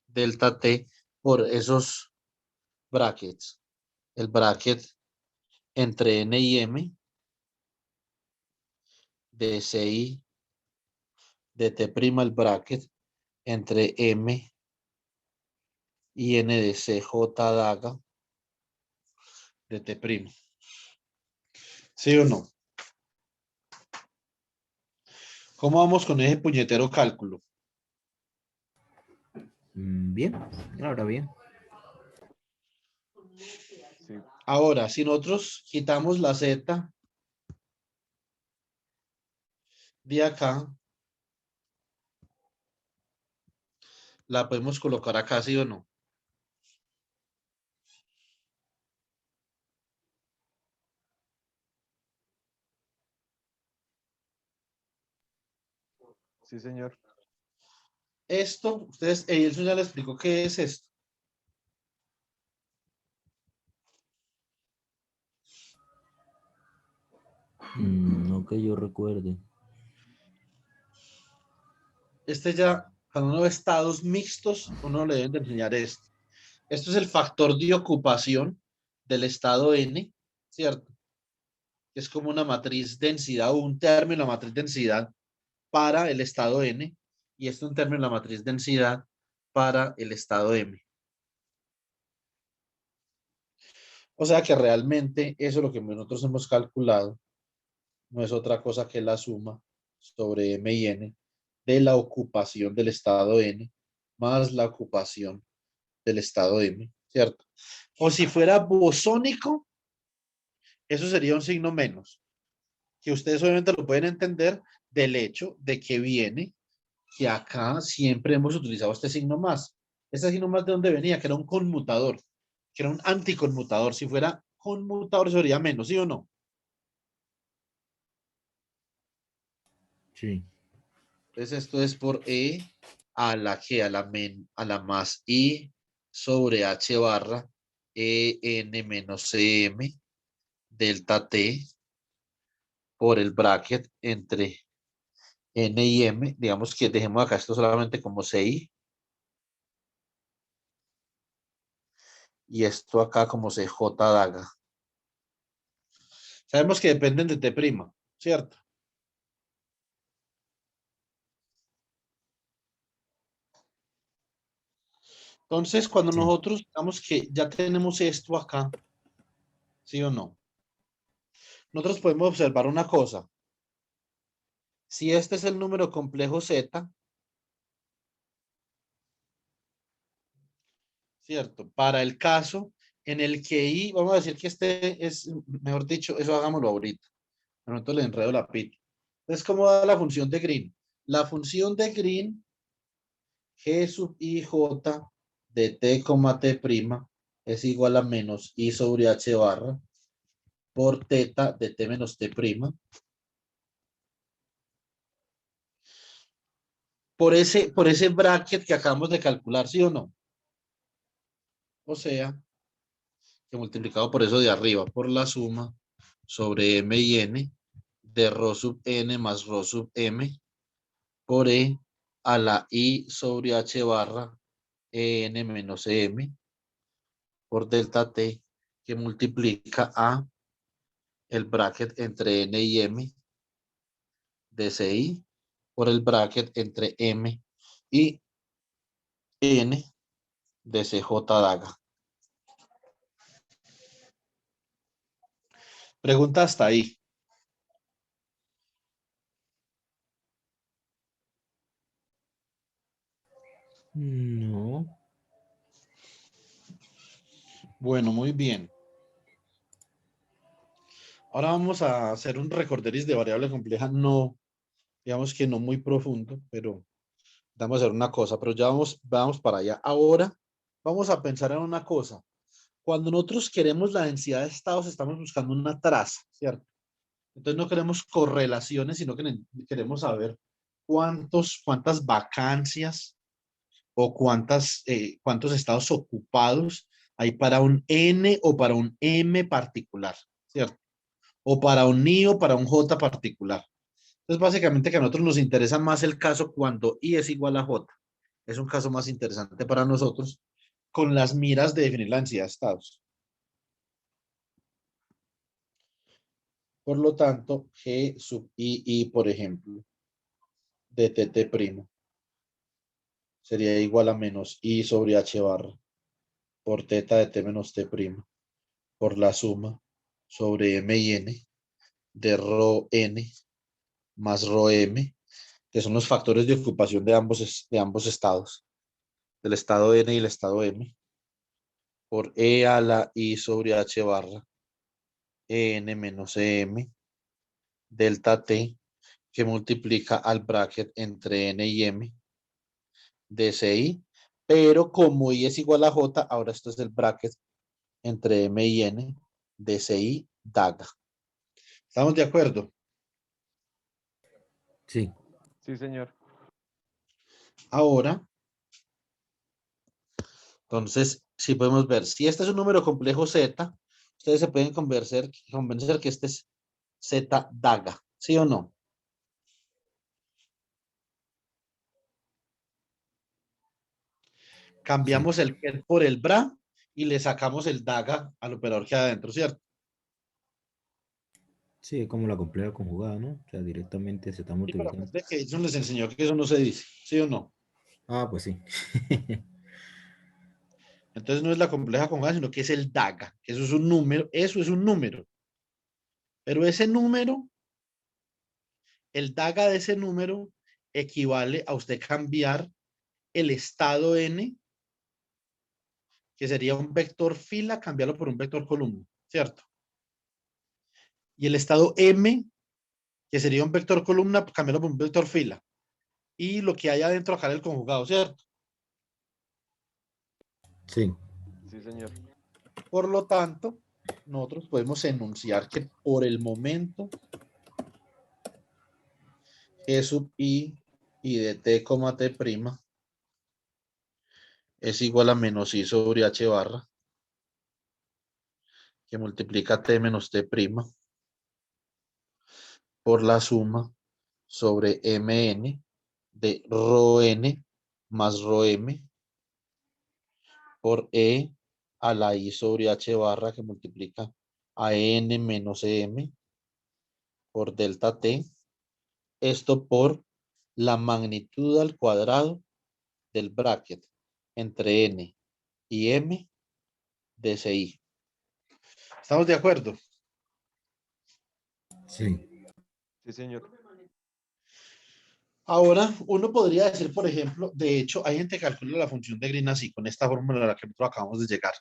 delta T por esos brackets. El bracket entre N y M de CI de T' el bracket entre M y N de CJ daga de T'. ¿Sí o no? ¿Cómo vamos con ese puñetero cálculo? Bien, ahora bien. Sí. Ahora, si nosotros quitamos la Z de acá, la podemos colocar acá, ¿sí o no? Sí, señor. Esto, ustedes, eso ya le explicó qué es esto. No que yo recuerde. Este ya, cuando uno ve estados mixtos, uno le deben de enseñar esto. Esto es el factor de ocupación del estado N, ¿cierto? Es como una matriz densidad o un término de la matriz densidad para el estado N y esto es un término de la matriz densidad para el estado M. O sea que realmente eso es lo que nosotros hemos calculado, no es otra cosa que la suma sobre M y N de la ocupación del estado N más la ocupación del estado M, ¿cierto? O si fuera bosónico, eso sería un signo menos, que ustedes obviamente lo pueden entender del hecho de que viene que acá siempre hemos utilizado este signo más. Esta sí nomás de dónde venía, que era un conmutador, que era un anticonmutador. Si fuera conmutador sería menos, ¿sí o no? Sí. Entonces esto es por a la que, a la más I sobre H barra EN menos EM delta T por el bracket entre N y M. Digamos que dejemos acá esto solamente como CI. Y esto acá como CJ daga. Sabemos que dependen de T', ¿cierto? Entonces, cuando Sí. nosotros digamos que ya tenemos esto acá, ¿sí o no? Nosotros podemos observar una cosa. Si este es el número complejo Z, ¿cierto? Para el caso en el que I, vamos a decir que este es, mejor dicho, eso hagámoslo ahorita. De pronto le enredo la pita. Entonces, ¿cómo da la función de Green? La función de Green, G sub I J de T, T' es igual a menos I sobre H barra por teta de T menos T'. Por ese bracket que acabamos de calcular, ¿sí o no? O sea, que multiplicado por eso de arriba, por la suma sobre M y N de ρ sub N más ρ sub M por E a la I sobre H barra EN menos EM por delta T que multiplica a el bracket entre N y M de CI por el bracket entre M y N de CJ daga. Pregunta hasta ahí. No. Bueno, muy bien. Ahora vamos a hacer un recorderis de variable compleja, no, digamos que no muy profundo, pero vamos a hacer una cosa, pero ya vamos para allá. Ahora vamos a pensar en una cosa. Cuando nosotros queremos la densidad de estados, estamos buscando una traza, ¿cierto? Entonces no queremos correlaciones, sino que queremos saber cuántas vacancias o cuántos estados ocupados hay para un N o para un M particular, ¿cierto? O para un I o para un J particular. Entonces, básicamente que a nosotros nos interesa más el caso cuando I es igual a J. Es un caso más interesante para nosotros con las miras de definir la densidad de estados. Por lo tanto, G sub I, por ejemplo, de TT' sería igual a menos I sobre H barra por teta de T menos T' por la suma sobre M y N de rho N más rho M, que son los factores de ocupación de ambos estados, del estado N y el estado M, por E a la I sobre H barra N menos EM delta T que multiplica al bracket entre N y M de CI, pero como I es igual a J, ahora esto es el bracket entre M y N de CI daga. ¿Estamos de acuerdo? Sí. Sí, señor. Ahora, entonces, si podemos ver, si este es un número complejo Z, ustedes se pueden convencer que este es Z daga, ¿sí o no? Sí. Cambiamos el ket por el bra y le sacamos el daga al operador que hay adentro, ¿cierto? Sí, es como la compleja conjugada, ¿no? O sea, directamente se está Sí, pero multiplicando. acuérdense que eso les enseñó que eso no se dice, ¿sí o no? Ah, pues sí. Entonces no es la compleja conjugada, sino que es el daga, que eso es un número, eso es un número. Pero ese número, el daga de ese número equivale a usted cambiar el estado n, que sería un vector fila, cambiarlo por un vector columna, ¿cierto? Y el estado m, que sería un vector columna, cambiarlo por un vector fila. Y lo que hay adentro acá en el conjugado, ¿cierto? Sí. Sí, señor. Por lo tanto, nosotros podemos enunciar que por el momento G sub I de T, T' es igual a menos I sobre H barra, que multiplica T menos T' por la suma sobre Mn de rho n más rho m por E a la I sobre H barra, que multiplica a N menos Em por delta T. Esto por la magnitud al cuadrado del bracket entre N y M de CI. ¿Estamos de acuerdo? Sí. Sí, señor. Ahora, uno podría decir, por ejemplo, de hecho, hay gente que calcula la función de Green así, con esta fórmula a la que nosotros acabamos de llegar.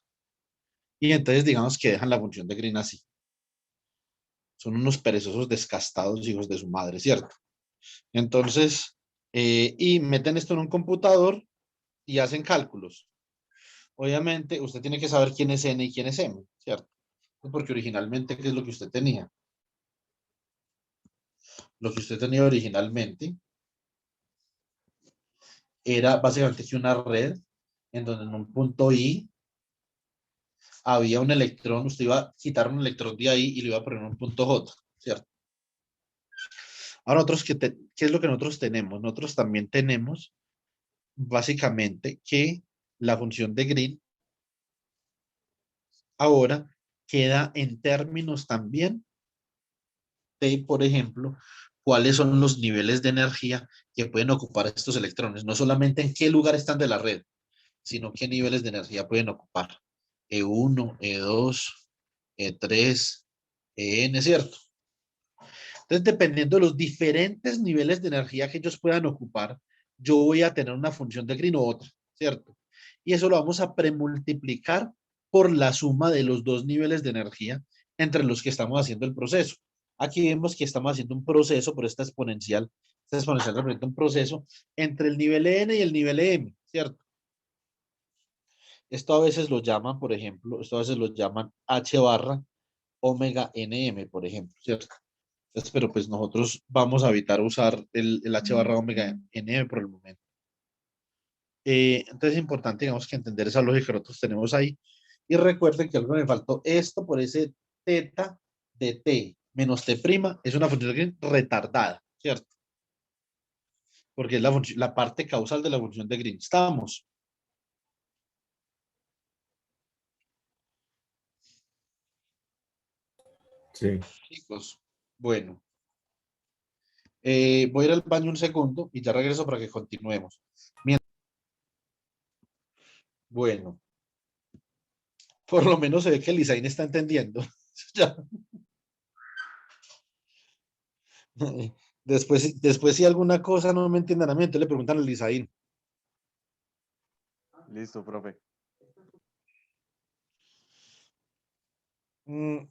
Y entonces digamos que dejan la función de Green así. Son unos perezosos descastados hijos de su madre, ¿cierto? Entonces, y meten esto en un computador y hacen cálculos. Obviamente, usted tiene que saber quién es N y quién es M, ¿cierto? Porque originalmente, ¿qué es lo que usted tenía? Lo que usted tenía originalmente era básicamente que una red en donde en un punto I había un electrón, usted iba a quitar un electrón de ahí y lo iba a poner en un punto J, ¿cierto? Ahora nosotros, ¿qué es lo que nosotros tenemos? Nosotros también tenemos básicamente que la función de Green ahora queda en términos también de, por ejemplo, cuáles son los niveles de energía que pueden ocupar estos electrones, no solamente en qué lugar están de la red, sino qué niveles de energía pueden ocupar. E1, E2, E3, EN, ¿cierto? Entonces, dependiendo de los diferentes niveles de energía que ellos puedan ocupar, yo voy a tener una función de Green o otra, ¿cierto? Y eso lo vamos a premultiplicar por la suma de los dos niveles de energía entre los que estamos haciendo el proceso. Aquí vemos que estamos haciendo un proceso por esta exponencial. Esta exponencial representa un proceso entre el nivel N y el nivel M, ¿cierto? Esto a veces lo llaman, por ejemplo, esto a veces lo llaman H barra omega NM, por ejemplo, ¿cierto? Entonces, pero pues nosotros vamos a evitar usar el H barra omega NM por el momento. Entonces es importante, digamos, que entender esa lógica que nosotros tenemos ahí. Y recuerden que algo me faltó, esto por ese teta de T menos T' es una función de Green retardada, ¿cierto? Porque es la parte causal de la función de Green. ¿Estamos? Sí. Chicos, bueno. Voy a ir al baño un segundo y ya regreso para que continuemos. Bueno, por lo menos se ve que Lizaín está entendiendo. Ya. Después, si alguna cosa no me entiendan a mí, entonces le preguntan a Lizaín. Listo, profe. Mm,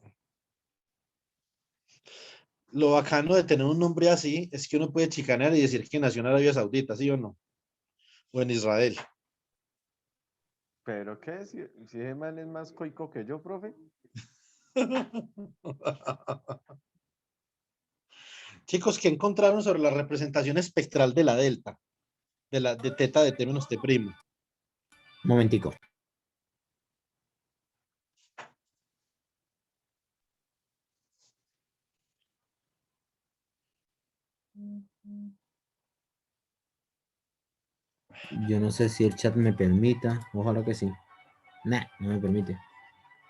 Lo bacano de tener un nombre así es que uno puede chicanear y decir que nació en Arabia Saudita, ¿sí o no? O en Israel. ¿Pero qué? Si ese man es más coico que yo, profe. Chicos, ¿qué encontraron sobre la representación espectral de la delta? De teta de T menos T'. Un momentico. Yo no sé si el chat me permita. Ojalá que sí. Nah, no me permite.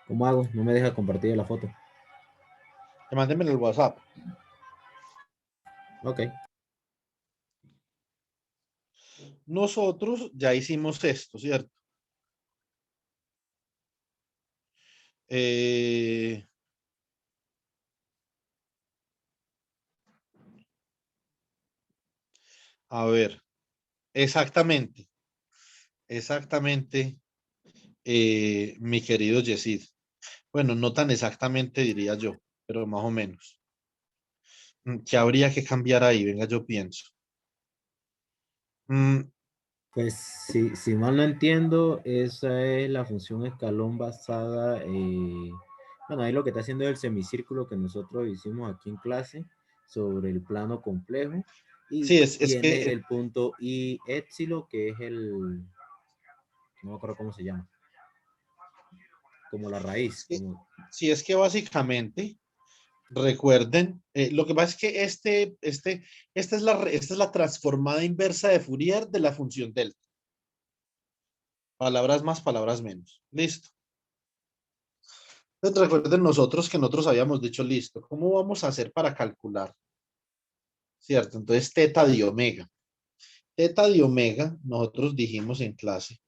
¿Cómo hago? No me deja compartir la foto. Mándenme el WhatsApp. Ok. Nosotros ya hicimos esto, ¿cierto? Eh, a ver, exactamente, exactamente, mi querido Yesid. Bueno, no tan exactamente diría yo, pero más o menos. ¿Qué habría que cambiar ahí? Venga, yo pienso. Mm, Pues si mal no entiendo, esa es la función escalón basada, bueno, ahí lo que está haciendo es el semicírculo que nosotros hicimos aquí en clase sobre el plano complejo y Sí, es tiene que el punto I épsilon, que es no me acuerdo cómo se llama, como la raíz, sí, como, sí, es que básicamente, recuerden, lo que pasa es que esta es la transformada inversa de Fourier de la función delta. Palabras más, palabras menos. Listo. Entonces, recuerden nosotros que nosotros habíamos dicho, listo, ¿cómo vamos a hacer para calcular? ¿Cierto? Entonces, teta de omega. Teta de omega, nosotros dijimos en clase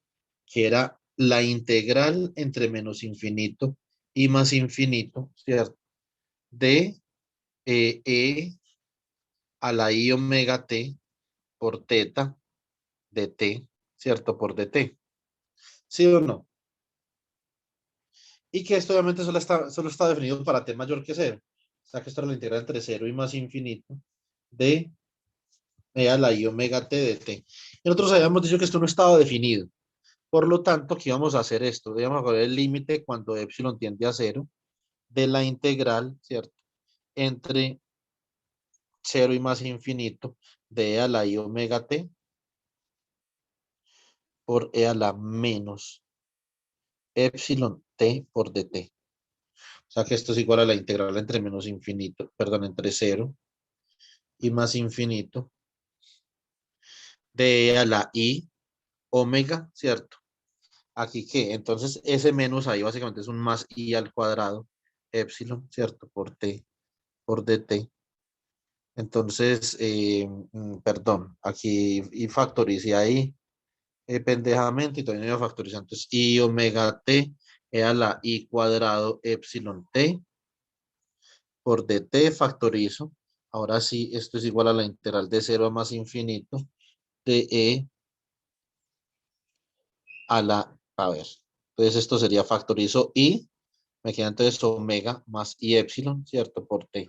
que era la integral entre menos infinito y más infinito, ¿cierto? De e a la i omega t por teta de t, ¿cierto? Por dt. ¿Sí o no? Y que esto obviamente solo está definido para t mayor que cero. O sea que esto era la integral entre cero y más infinito de e a la i omega t de t. Y nosotros habíamos dicho que esto no estaba definido. Por lo tanto, ¿qué íbamos a hacer esto? Íbamos a poner el límite cuando epsilon tiende a cero de la integral, ¿cierto? Entre cero y más infinito de e a la i omega t por e a la menos epsilon t por dt. O sea que esto es igual a la integral entre menos infinito, perdón, entre cero y más infinito de e a la i omega, ¿cierto? Aquí qué, entonces ese menos ahí básicamente es un más i al cuadrado, epsilon, ¿cierto? Por t, por dt. Entonces, perdón, aquí y factoricé ahí pendejamente y todavía no iba a factorizar. Entonces, i omega t es a la i cuadrado epsilon t por dt factorizo. Ahora sí, esto es igual a la integral de 0 a más infinito de e a la, a ver, entonces esto sería factorizo i, me queda entonces omega más i epsilon, ¿cierto? Por t,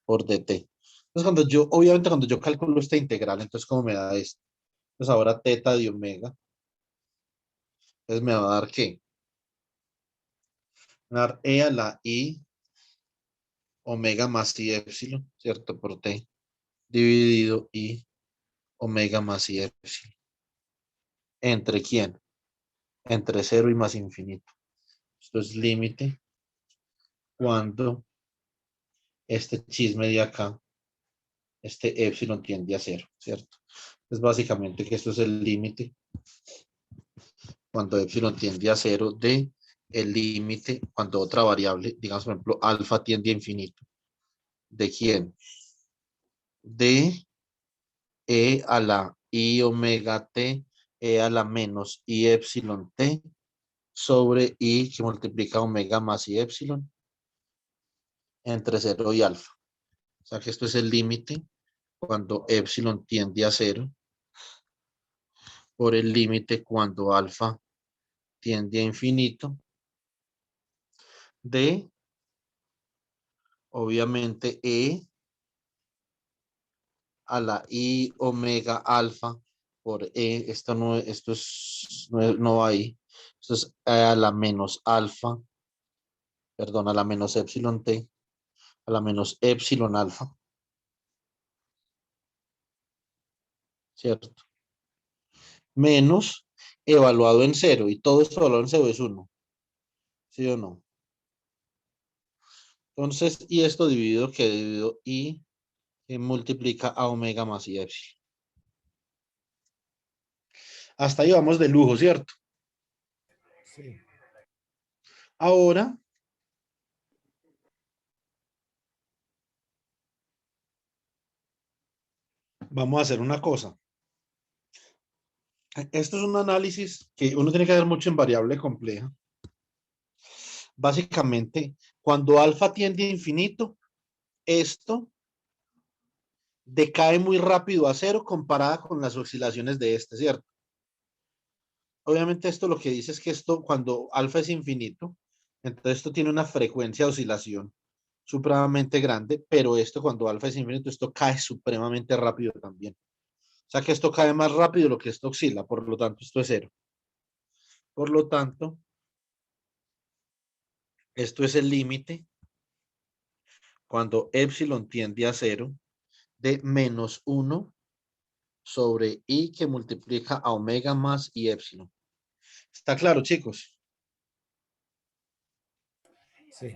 por dt. Entonces cuando yo, obviamente cuando yo calculo esta integral, entonces ¿cómo me da esto? Pues ahora teta de omega, entonces me va a dar ¿qué? Me va a dar e a la i omega más i epsilon, ¿cierto? Por t, dividido i omega más i epsilon. ¿Entre quién? Entre 0 y más infinito. Esto es límite cuando este chisme de acá, este epsilon tiende a 0, ¿cierto? Es básicamente que esto es el límite cuando epsilon tiende a 0 de el límite cuando otra variable, digamos por ejemplo, alfa tiende a infinito. ¿De quién? De e a la i omega t, e a la menos i epsilon t sobre i que multiplica omega más i epsilon entre 0 y alfa. O sea que esto es el límite cuando epsilon tiende a 0 por el límite cuando alfa tiende a infinito de, obviamente, e a la i omega alfa por e, esto es, no va ahí, esto es e a la menos alfa, perdón, a la menos epsilon t, a la menos epsilon alfa, ¿cierto? Menos evaluado en cero, y todo esto evaluado en cero es 1, ¿sí o no? Entonces, y esto dividido que dividido i que multiplica a omega más i epsilon. Hasta ahí vamos de lujo, ¿cierto? sí. Ahora vamos a hacer una cosa. Esto es un análisis que uno tiene que hacer mucho en variable compleja. Básicamente, cuando alfa tiende a infinito, esto decae muy rápido a cero comparada con las oscilaciones de este, ¿cierto? Obviamente esto lo que dice es que esto cuando alfa es infinito, entonces esto tiene una frecuencia de oscilación supremamente grande, pero esto cuando alfa es infinito, esto cae supremamente rápido también. O sea que esto cae más rápido de lo que esto oscila, por lo tanto esto es 0. Por lo tanto, esto es el límite cuando epsilon tiende a 0 de menos 1 sobre i que multiplica a omega más y epsilon. ¿Está claro, chicos? Sí.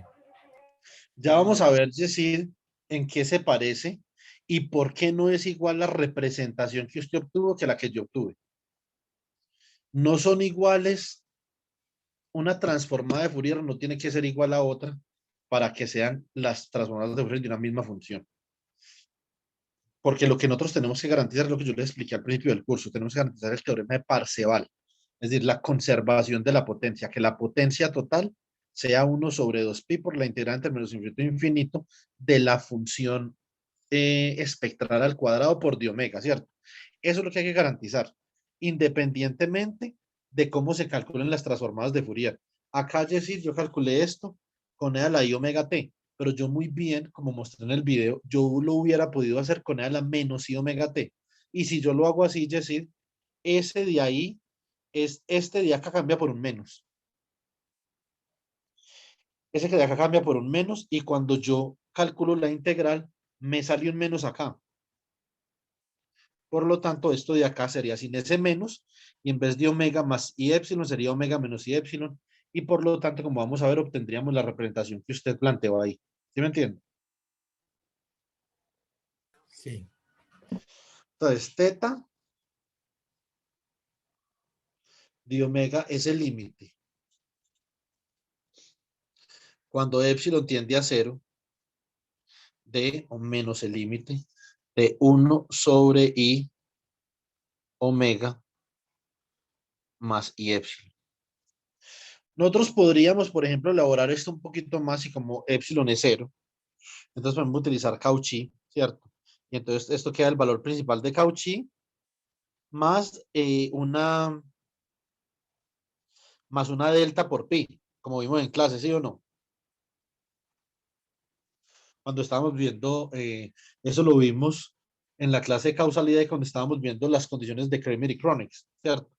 Ya vamos a ver, decir, en qué se parece y por qué no es igual la representación que usted obtuvo que la que yo obtuve. No son iguales, una transformada de Fourier no tiene que ser igual a otra para que sean las transformadas de Fourier de una misma función. Porque lo que nosotros tenemos que garantizar es lo que yo les expliqué al principio del curso, tenemos que garantizar el teorema de Parseval, es decir, la conservación de la potencia, que la potencia total sea 1 sobre 2pi por la integral entre menos infinito e infinito de la función espectral al cuadrado por d omega, ¿cierto? Eso es lo que hay que garantizar, independientemente de cómo se calculen las transformadas de Fourier. Acá, decir, yo calculé esto con e a la i omega t, pero yo muy bien, como mostré en el video, yo lo hubiera podido hacer con e a la menos i omega t. Y si yo lo hago así, decir, ese de ahí, este de acá cambia por un menos. Ese que de acá cambia por un menos y cuando yo calculo la integral, me sale un menos acá. Por lo tanto, esto de acá sería sin ese menos y en vez de omega más y epsilon sería omega menos y epsilon y por lo tanto, como vamos a ver, obtendríamos la representación que usted planteó ahí. ¿Sí me entiende? Sí. Entonces, teta de omega es el límite. Cuando epsilon tiende a 0 de o menos el límite de 1 sobre i omega más y epsilon. Nosotros podríamos, por ejemplo, elaborar esto un poquito más y como epsilon es 0, entonces podemos utilizar Cauchy, ¿cierto? Y entonces esto queda el valor principal de Cauchy más, una delta por pi, como vimos en clase, ¿sí o no? Cuando estábamos viendo, eso lo vimos en la clase de causalidad y cuando estábamos viendo las condiciones de Kramer y Kronex, ¿cierto?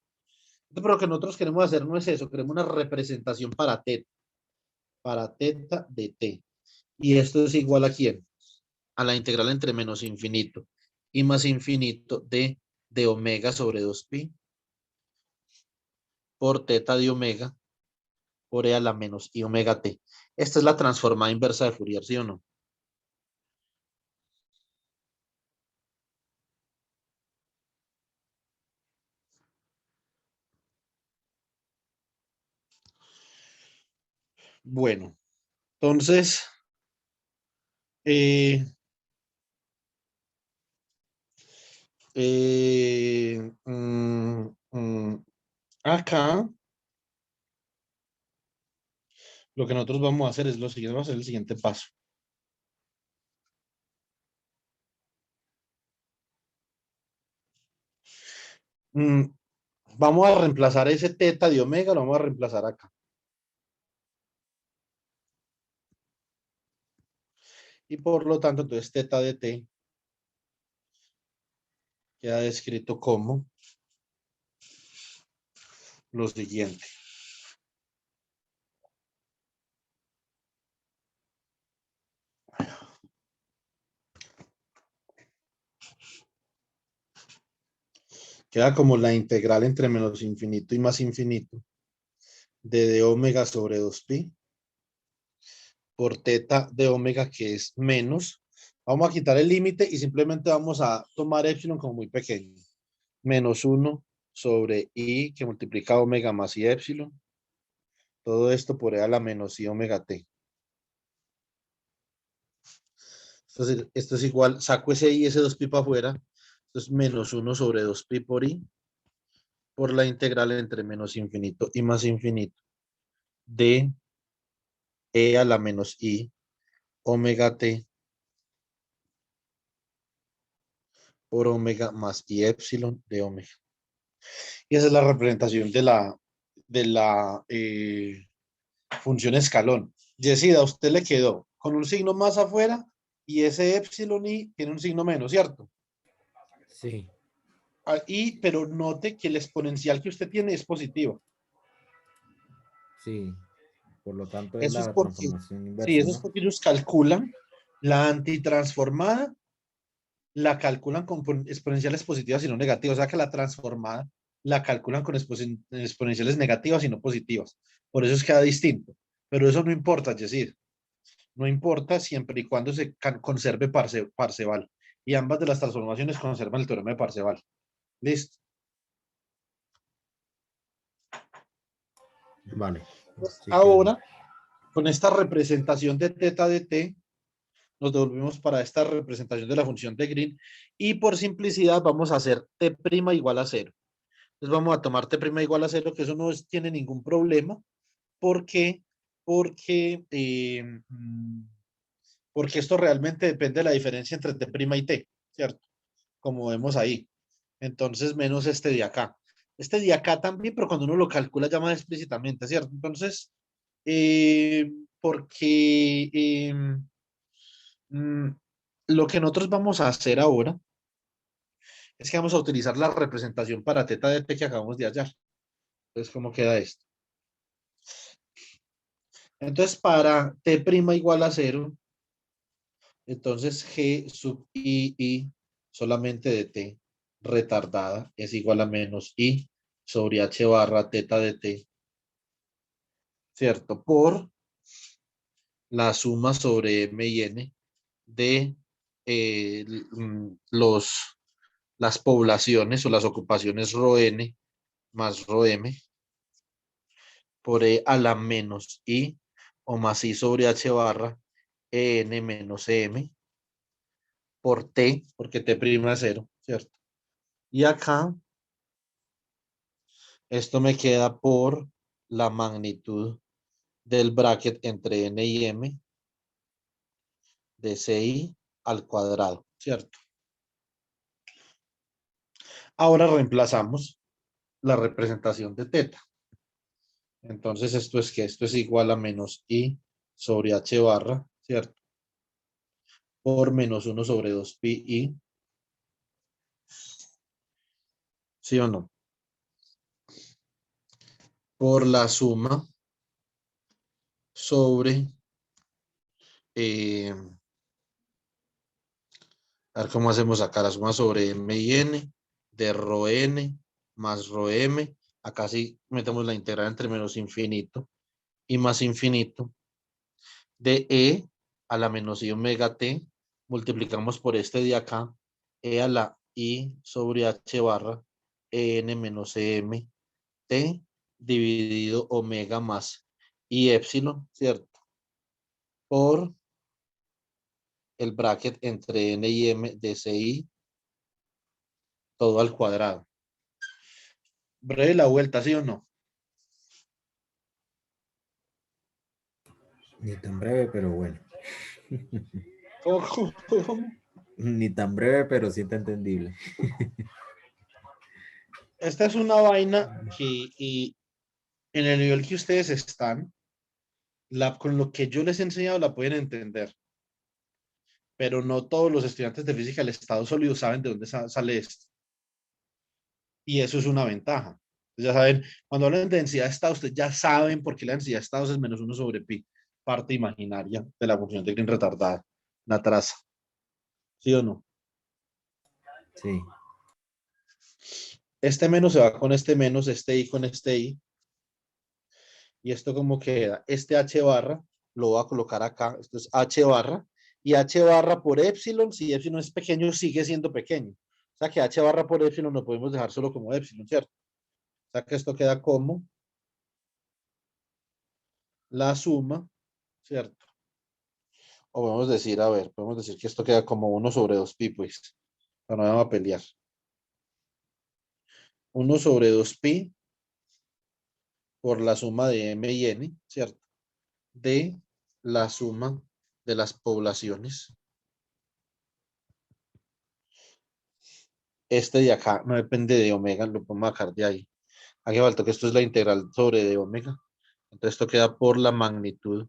Pero lo que nosotros queremos hacer no es eso, queremos una representación para teta de t. Y esto es igual a ¿quién? A la integral entre menos infinito y más infinito de omega sobre 2pi por teta de omega por e a la menos i omega t. Esta es la transformada inversa de Fourier, ¿sí o no? Bueno, entonces, eh, eh, mm, mm, acá, lo que nosotros vamos a hacer es lo siguiente, vamos a hacer el siguiente paso. Vamos a reemplazar ese teta de omega, lo vamos a reemplazar acá. Y por lo tanto, entonces teta de t queda descrito como lo siguiente. Queda como la integral entre menos infinito y más infinito de d omega sobre 2pi por teta de omega que es menos. Vamos a quitar el límite y simplemente vamos a tomar epsilon como muy pequeño. Menos 1 sobre i que multiplica omega más y epsilon. Todo esto por e a la menos i omega t. Entonces, esto es igual, saco ese i, ese 2pi para afuera. Esto es menos 1 sobre 2pi por i por la integral entre menos infinito y más infinito de e a la menos i omega t por omega más y epsilon de omega. Y esa es la representación de la función escalón. Yesida, a usted le quedó con un signo más afuera y ese epsilon i tiene un signo menos, ¿cierto? Sí. pero note que el exponencial que usted tiene es positivo. Sí, por lo tanto es Eso es la porque, transformación sí, inversa, eso es ¿no? porque ellos calculan la antitransformada, la calculan con exponenciales positivas y no negativas. O sea que la transformada la calculan con exponenciales negativas y no positivas. Por eso es que queda distinto. Pero eso no importa, es decir, no importa siempre y cuando se conserve Parseval. Y ambas de las transformaciones conservan el teorema de Parseval. Listo. Vale. Sí quedó. Ahora, con esta representación de teta de t, nos devolvemos para esta representación de la función de Green y por simplicidad vamos a hacer t' igual a 0. Entonces vamos a tomar t' igual a 0, que eso no tiene ningún problema. ¿Por qué? Porque, porque esto realmente depende de la diferencia entre t' y t, ¿cierto? Como vemos ahí. Entonces, menos este de acá. Este de acá también, pero cuando uno lo calcula ya más explícitamente, ¿cierto? Entonces, porque mm, lo que nosotros vamos a hacer ahora es que vamos a utilizar la representación para teta de t que acabamos de hallar. Entonces, ¿cómo queda esto? Entonces, para t' igual a 0, entonces g sub i solamente de t retardada es igual a menos i sobre h barra teta de t, ¿cierto? Por la suma sobre m y n de las poblaciones o las ocupaciones rho n más rho m por e a la menos i o más i sobre h barra n menos m por t, porque t' es 0, ¿cierto? Y acá, esto me queda por la magnitud del bracket entre n y m de ci al cuadrado, ¿cierto? Ahora reemplazamos la representación de teta. Entonces, esto es que esto es igual a menos i sobre h barra, ¿cierto? Por menos 1 sobre 2 pi i. ¿Sí o no? Por la suma sobre, a ver cómo hacemos acá, la suma sobre m y n de rho n más rho m. Acá sí metemos la integral entre menos infinito y más infinito de e a la menos i omega t. Multiplicamos por este de acá, e a la i sobre h barra n menos m t dividido omega más y epsilon, ¿cierto? Por el bracket entre n y m de ci todo al cuadrado. Breve la vuelta, ¿sí o no? Ni tan breve, pero bueno. ¿Cómo? Ni tan breve, pero sí está entendible. Esta es una vaina que en el nivel que ustedes están, con lo que yo les he enseñado la pueden entender, pero no todos los estudiantes de física del estado sólido saben de dónde sale esto. Y eso es una ventaja. Ya saben, cuando hablan de densidad de estado, ustedes ya saben por qué la densidad de estados es menos 1 sobre pi, parte imaginaria de la función de Green retardada, la traza. ¿Sí o no? Sí. Este menos se va con este menos, este i con este i. ¿Y esto cómo queda? Este h barra lo voy a colocar acá. Esto es h barra. Y h barra por epsilon, si epsilon es pequeño, sigue siendo pequeño. O sea que h barra por epsilon lo podemos dejar solo como epsilon, ¿cierto? O sea que esto queda como la suma, ¿cierto? O podemos decir, a ver, podemos decir que esto queda como 1 sobre 2 pi, pues. Pero no vamos a pelear. 1 sobre 2 pi por la suma de m y n, ¿cierto? De la suma de las poblaciones. Este de acá no depende de omega, lo podemos sacar de ahí. Aquí falta que esto es la integral sobre de omega. Entonces esto queda por la magnitud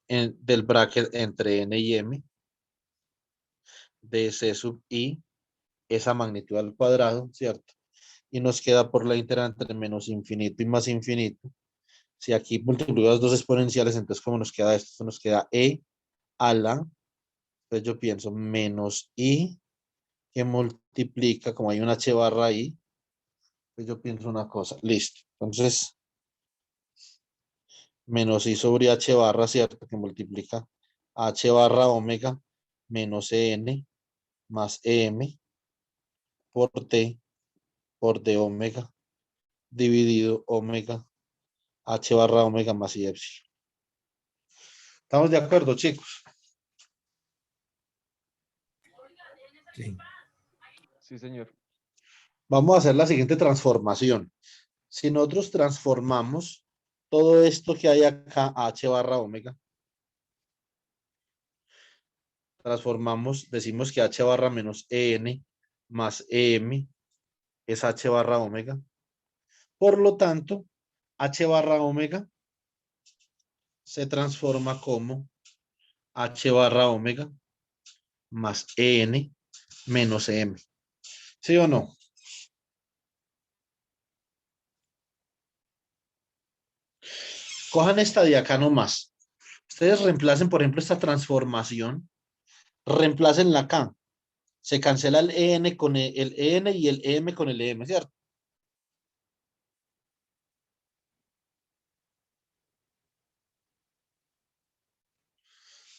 del bracket entre n y m de c sub i esa magnitud al cuadrado, ¿cierto? Y nos queda por la integral entre menos infinito y más infinito. Si aquí multiplicamos dos exponenciales, entonces ¿cómo nos queda esto? Esto nos queda e a la, entonces yo pienso menos i que multiplica, como hay una h barra ahí, pues yo pienso una cosa, listo. Entonces, menos i sobre h barra, ¿cierto? Que multiplica h barra omega menos en más em por t por d omega dividido omega h barra omega más i epsilon. ¿Estamos de acuerdo, chicos? Sí. Sí, señor. Vamos a hacer la siguiente transformación. Si nosotros transformamos todo esto que hay acá a h barra omega, transformamos, decimos que h barra menos en más em es h barra omega. Por lo tanto, h barra omega se transforma como h barra omega más en menos em. ¿Sí o no? Cojan esta de acá nomás. Ustedes reemplacen, por ejemplo, esta transformación. Reemplacen la acá. Se cancela el en con el en y el em con el em, ¿cierto?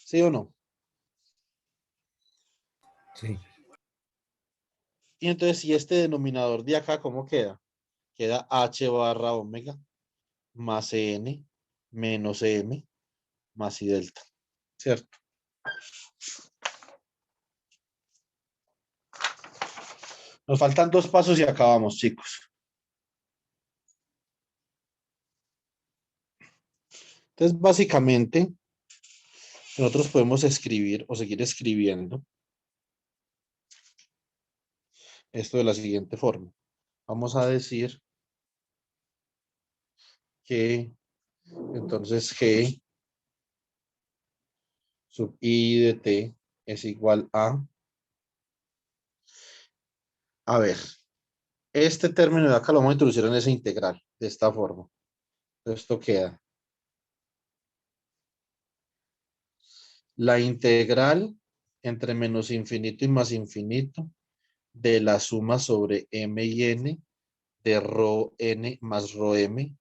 ¿Sí o no? Sí. Y entonces, si este denominador de acá, ¿cómo queda? Queda h barra omega más n menos m más i delta, ¿cierto? Nos faltan dos pasos y acabamos, chicos. Entonces, básicamente, nosotros podemos escribir o seguir escribiendo esto de la siguiente forma. Vamos a decir que entonces g sub i de t es igual a ver, este término de acá lo vamos a introducir en esa integral, de esta forma. Esto queda. La integral entre menos infinito y más infinito de la suma sobre m y n de rho n más rho m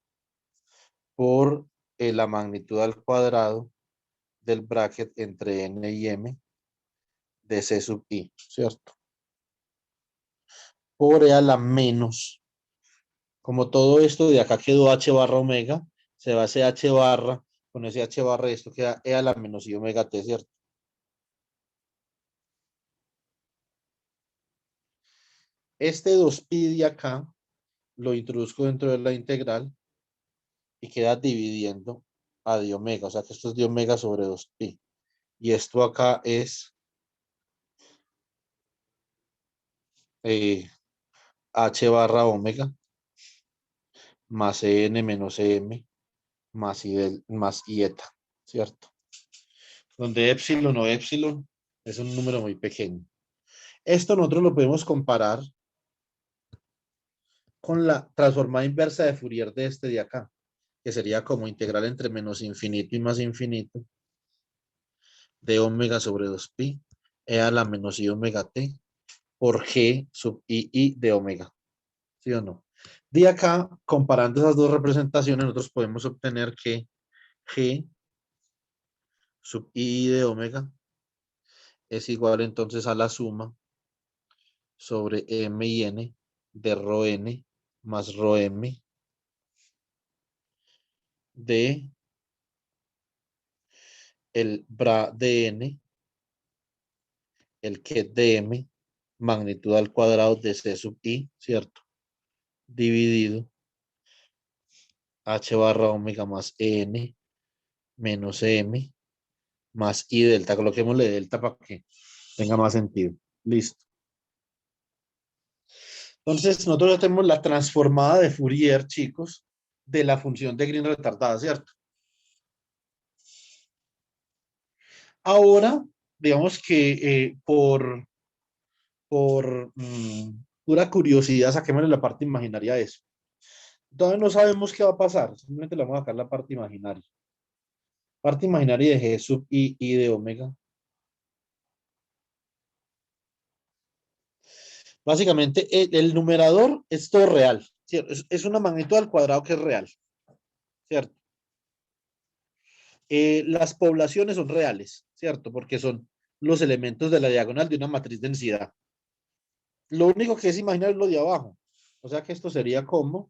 por la magnitud al cuadrado del bracket entre n y m de c sub i, ¿cierto? Por e a la menos, como todo esto de acá quedó h barra omega, se va a hacer h barra, con ese h barra esto queda e a la menos i omega t, ¿cierto? Este 2pi de acá lo introduzco dentro de la integral y queda dividiendo a de omega, o sea que esto es de omega sobre 2pi. Y esto acá es h barra omega más en menos em más i eta, ¿cierto? Donde epsilon o epsilon es un número muy pequeño. Esto nosotros lo podemos comparar con la transformada inversa de Fourier de este de acá, que sería como integral entre menos infinito y más infinito de omega sobre 2pi e a la menos i omega t por g sub i de omega. ¿Sí o no? De acá, comparando esas dos representaciones, nosotros podemos obtener que g sub i de omega es igual entonces a la suma sobre m y n de rho n más rho m de el bra de n, el que de m, magnitud al cuadrado de c sub i, ¿cierto? Dividido h barra omega más n menos m más i delta. Coloquémosle delta para que tenga más sentido. Listo. Entonces, nosotros ya tenemos la transformada de Fourier, chicos, de la función de Green retardada, ¿cierto? Ahora, digamos que por pura curiosidad, saquémosle la parte imaginaria de eso. Todavía no sabemos qué va a pasar, simplemente le vamos a sacar la parte imaginaria. Parte imaginaria de G sub I y de omega. Básicamente, el numerador es todo real, ¿cierto? Es una magnitud al cuadrado que es real, ¿cierto? Las poblaciones son reales, ¿cierto? Porque son los elementos de la diagonal de una matriz densidad. Lo único que es imaginario es lo de abajo. O sea que esto sería como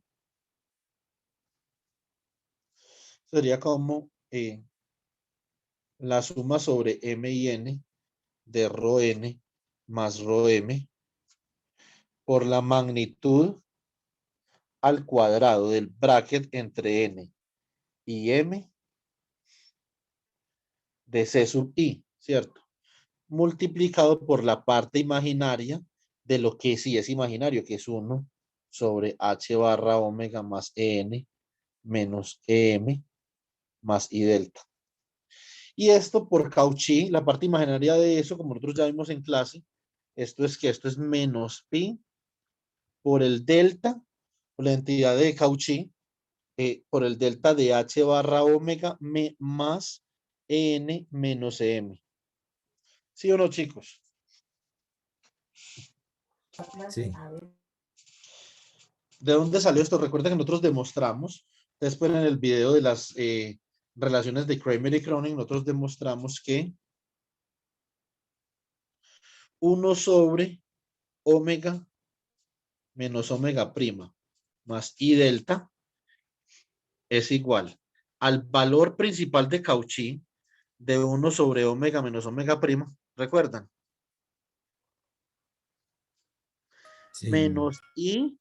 la suma sobre m y n de rho n más rho m por la magnitud al cuadrado del bracket entre n y m de c sub i, ¿cierto? Multiplicado por la parte imaginaria de lo que sí es imaginario, que es 1 sobre h barra omega más en menos em más i delta. Y esto por Cauchy, la parte imaginaria de eso, como nosotros ya vimos en clase, esto es menos pi por el delta, por la entidad de Cauchy, por el delta de h barra omega más en menos em. ¿Sí o no, chicos? Sí. ¿De dónde salió esto? Recuerda que nosotros demostramos, después en el video de las relaciones de Kramer y Cronin, nosotros demostramos que 1 sobre omega menos omega prima más i delta es igual al valor principal de Cauchy de 1 sobre omega menos omega prima. ¿Recuerdan? Sí. Menos i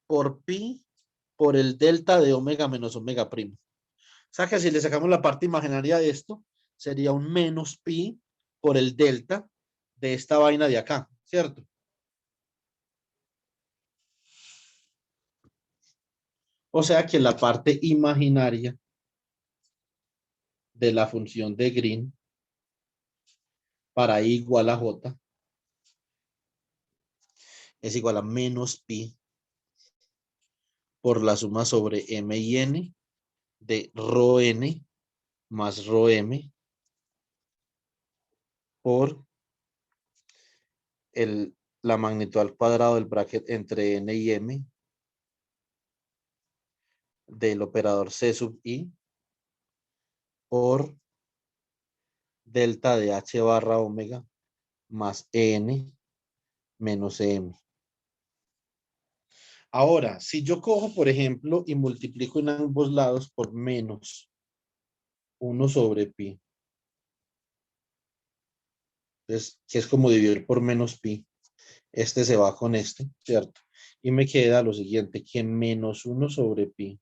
por pi por el delta de omega menos omega prima. O sea que si le sacamos la parte imaginaria de esto, sería un menos pi por el delta de esta vaina de acá, ¿cierto? O sea que la parte imaginaria de la función de Green para i igual a j es igual a menos pi por la suma sobre m y n de rho n más rho m por la magnitud al cuadrado del bracket entre n y m del operador c sub i por delta de h barra omega más n menos m. Ahora, si yo cojo, por ejemplo, y multiplico en ambos lados por menos 1 sobre pi, entonces, que es como dividir por menos pi, este se va con este, ¿cierto? Y me queda lo siguiente, que menos 1 sobre pi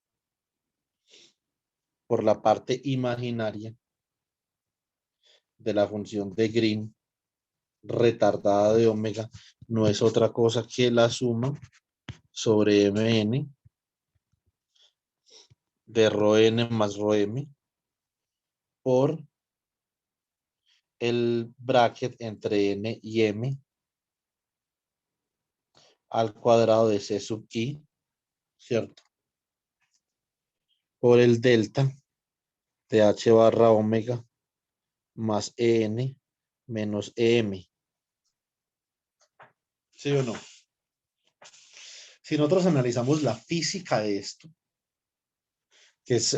por la parte imaginaria de la función de Green retardada de omega no es otra cosa que la suma sobre mn de rho n más rho m por el bracket entre n y m al cuadrado de c sub i, ¿cierto? Por el delta de h barra omega más en menos em. ¿Sí o no? Si nosotros analizamos la física de esto, que es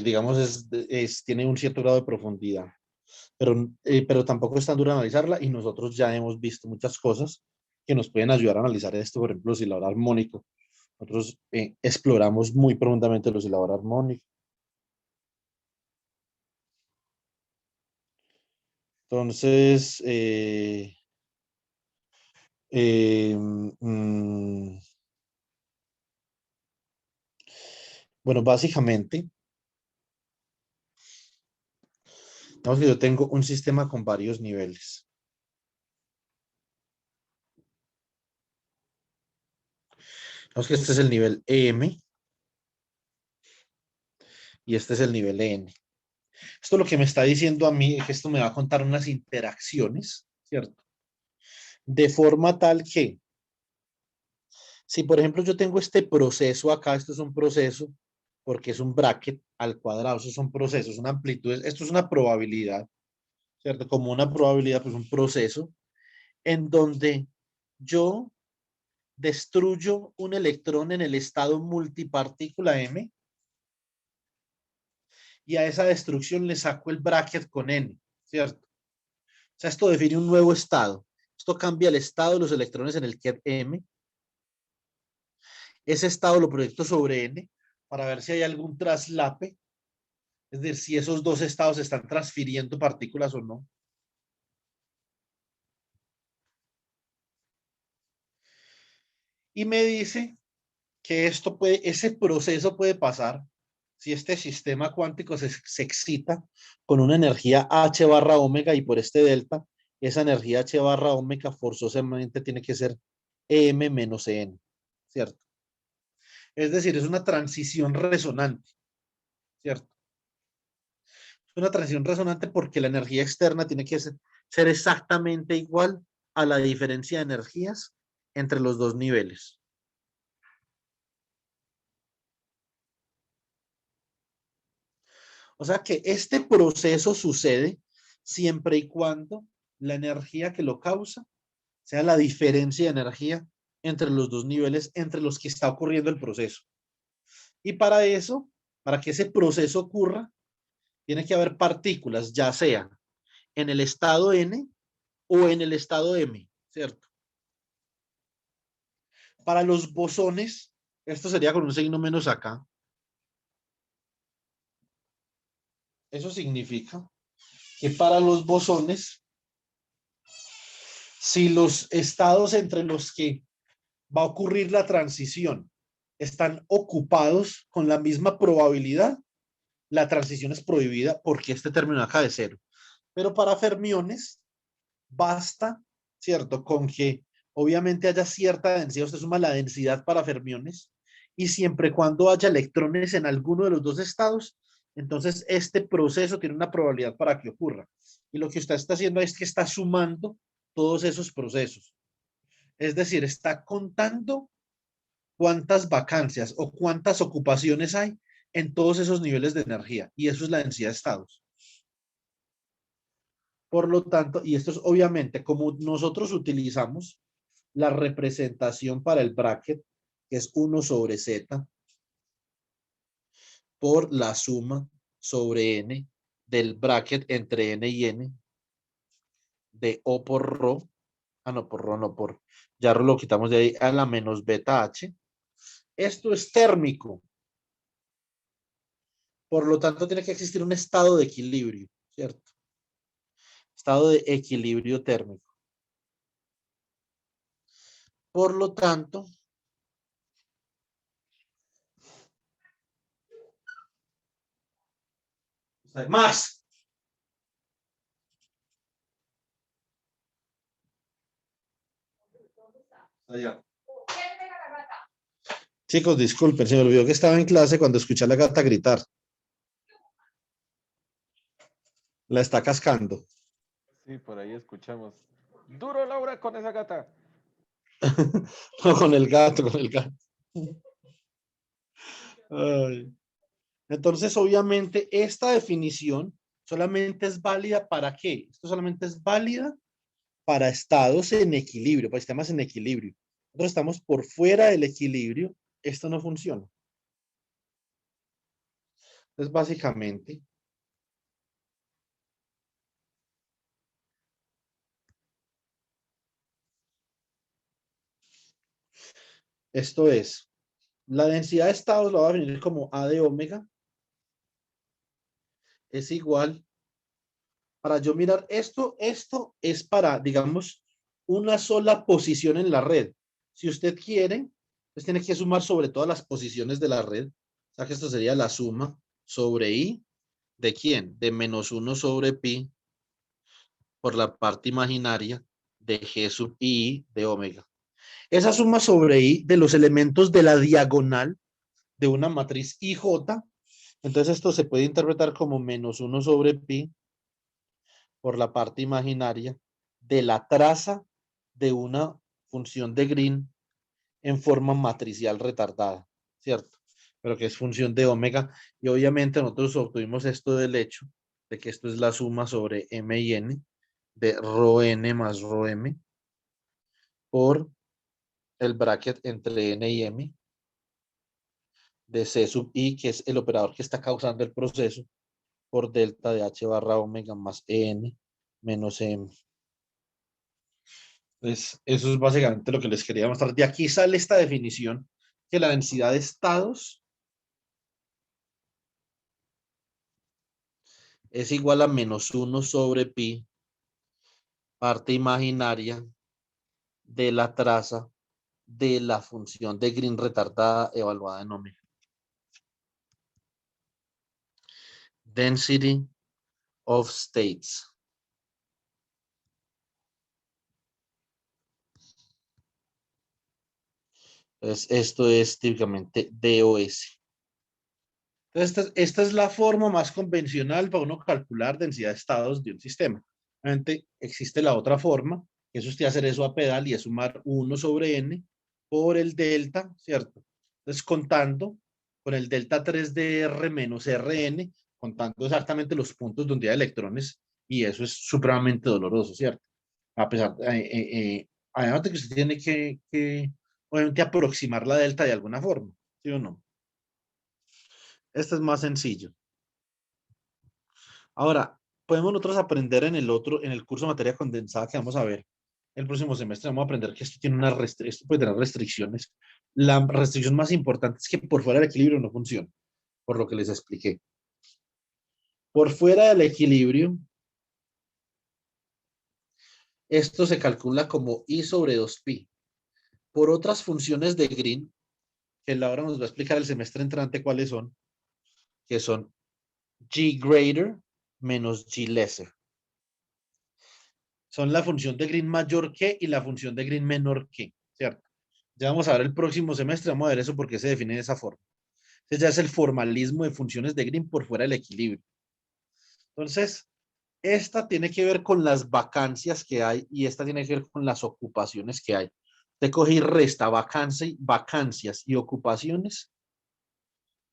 digamos, tiene un cierto grado de profundidad, pero tampoco es tan duro analizarla y nosotros ya hemos visto muchas cosas que nos pueden ayudar a analizar esto, por ejemplo, oscilador armónico. Nosotros exploramos muy profundamente el oscilador armónico. Entonces, bueno, básicamente, digamos que yo tengo un sistema con varios niveles. Digamos que este es el nivel EM y este es el nivel EN. Esto lo que me está diciendo a mí es que esto me va a contar unas interacciones, ¿cierto? De forma tal que, si por ejemplo yo tengo este proceso acá, esto es un proceso, porque es un bracket al cuadrado, esos son procesos, una amplitud, esto es una probabilidad, ¿cierto? Como una probabilidad, pues un proceso, en donde yo destruyo un electrón en el estado multipartícula M, y a esa destrucción le saco el bracket con N, ¿cierto? O sea, esto define un nuevo estado. Esto cambia el estado de los electrones en el ket M. Ese estado lo proyecto sobre N para ver si hay algún traslape, es decir, si esos dos estados están transfiriendo partículas o no. Y me dice que esto puede, ese proceso puede pasar si este sistema cuántico se excita con una energía H barra omega, y por este delta, esa energía H barra omega forzosamente tiene que ser EM menos EN, ¿cierto? Es decir, es una transición resonante, ¿cierto? Es una transición resonante porque la energía externa tiene que ser exactamente igual a la diferencia de energías entre los dos niveles. O sea que este proceso sucede siempre y cuando la energía que lo causa sea la diferencia de energía entre los dos niveles entre los que está ocurriendo el proceso. Y para eso, para que ese proceso ocurra, tiene que haber partículas, ya sea en el estado N o en el estado M, ¿cierto? Para los bosones, esto sería con un signo menos acá. Eso significa que para los bosones, si los estados entre los que va a ocurrir la transición están ocupados con la misma probabilidad, la transición es prohibida porque este término acá de cero. Pero para fermiones, basta, ¿cierto? Con que obviamente haya cierta densidad, usted suma la densidad para fermiones, y siempre y cuando haya electrones en alguno de los dos estados, entonces este proceso tiene una probabilidad para que ocurra. Y lo que usted está haciendo es que está sumando todos esos procesos. Es decir, está contando cuántas vacancias o cuántas ocupaciones hay en todos esos niveles de energía. Y eso es la densidad de estados. Por lo tanto, y esto es obviamente como nosotros utilizamos la representación para el bracket, que es 1 sobre z por la suma sobre n del bracket entre n y n de O por ρ. Ah, no, por ρ, no, por. Ya lo quitamos de ahí a la menos beta h. Esto es térmico. Por lo tanto, tiene que existir un estado de equilibrio, ¿cierto? Estado de equilibrio térmico. Por lo tanto, más. Allá. Chicos, disculpen, se me olvidó que estaba en clase cuando escuché a la gata gritar. La está cascando. Sí, por ahí escuchamos. Duro, Laura, con esa gata. No, con el gato, con el gato. Ay. Entonces, obviamente, esta definición solamente es válida ¿para qué? Esto solamente es válida para estados en equilibrio, para sistemas en equilibrio. Nosotros estamos por fuera del equilibrio, esto no funciona. Entonces, básicamente, esto es, la densidad de estados lo va a definir como A de omega, es igual, para yo mirar esto es para, digamos, una sola posición en la red. Si usted quiere, pues tiene que sumar sobre todas las posiciones de la red. O sea que esto sería la suma sobre I, ¿de quién? De menos 1 sobre pi por la parte imaginaria de G sub I de omega. Esa suma sobre I de los elementos de la diagonal de una matriz IJ, entonces esto se puede interpretar como menos 1 sobre pi por la parte imaginaria de la traza de una función de Green en forma matricial retardada, ¿cierto? Pero que es función de omega. Y obviamente nosotros obtuvimos esto del hecho de que esto es la suma sobre m y n de rho n más rho m por el bracket entre n y m de C sub i, que es el operador que está causando el proceso, por delta de h barra omega más n menos m. Entonces, eso es básicamente lo que les quería mostrar. De aquí sale esta definición, que la densidad de estados es igual a -1 sobre pi, parte imaginaria de la traza de la función de Green retardada evaluada en omega. Density of states. Entonces, esto es típicamente DOS. Entonces, esta es la forma más convencional para uno calcular densidad de estados de un sistema. Obviamente existe la otra forma, que es usted hacer eso a pedal y es sumar 1 sobre n por el delta, ¿cierto? Entonces, contando con el delta 3 de R menos Rn, contando exactamente los puntos donde hay electrones, y eso es supremamente doloroso, ¿cierto? A pesar, además de que usted tiene que obviamente aproximar la delta de alguna forma, ¿sí o no? Este es más sencillo. Ahora, podemos nosotros aprender en el curso de materia condensada que vamos a ver el próximo semestre, vamos a aprender que esto tiene esto puede tener restricciones. La restricción más importante es que por fuera del equilibrio no funciona, por lo que les expliqué. Por fuera del equilibrio, esto se calcula como I sobre 2pi. Por otras funciones de Green, que Laura nos va a explicar el semestre entrante cuáles son, que son G greater menos G lesser. Son la función de Green mayor que y la función de Green menor que, ¿cierto? Ya vamos a ver el próximo semestre, vamos a ver eso porque se define de esa forma. Entonces ya es el formalismo de funciones de Green por fuera del equilibrio. Entonces, esta tiene que ver con las vacancias que hay y esta tiene que ver con las ocupaciones que hay. Usted coge y resta vacancias y ocupaciones,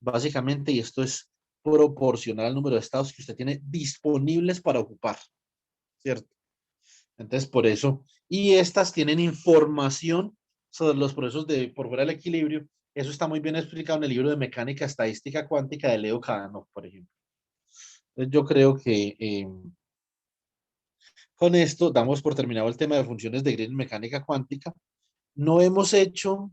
básicamente, y esto es proporcional al número de estados que usted tiene disponibles para ocupar, ¿cierto? Entonces, por eso, y estas tienen información sobre los procesos de por fuera del equilibrio. Eso está muy bien explicado en el libro de Mecánica Estadística Cuántica de Leo Kadanoff, por ejemplo. Entonces, yo creo que con esto damos por terminado el tema de funciones de Green en mecánica cuántica. No hemos hecho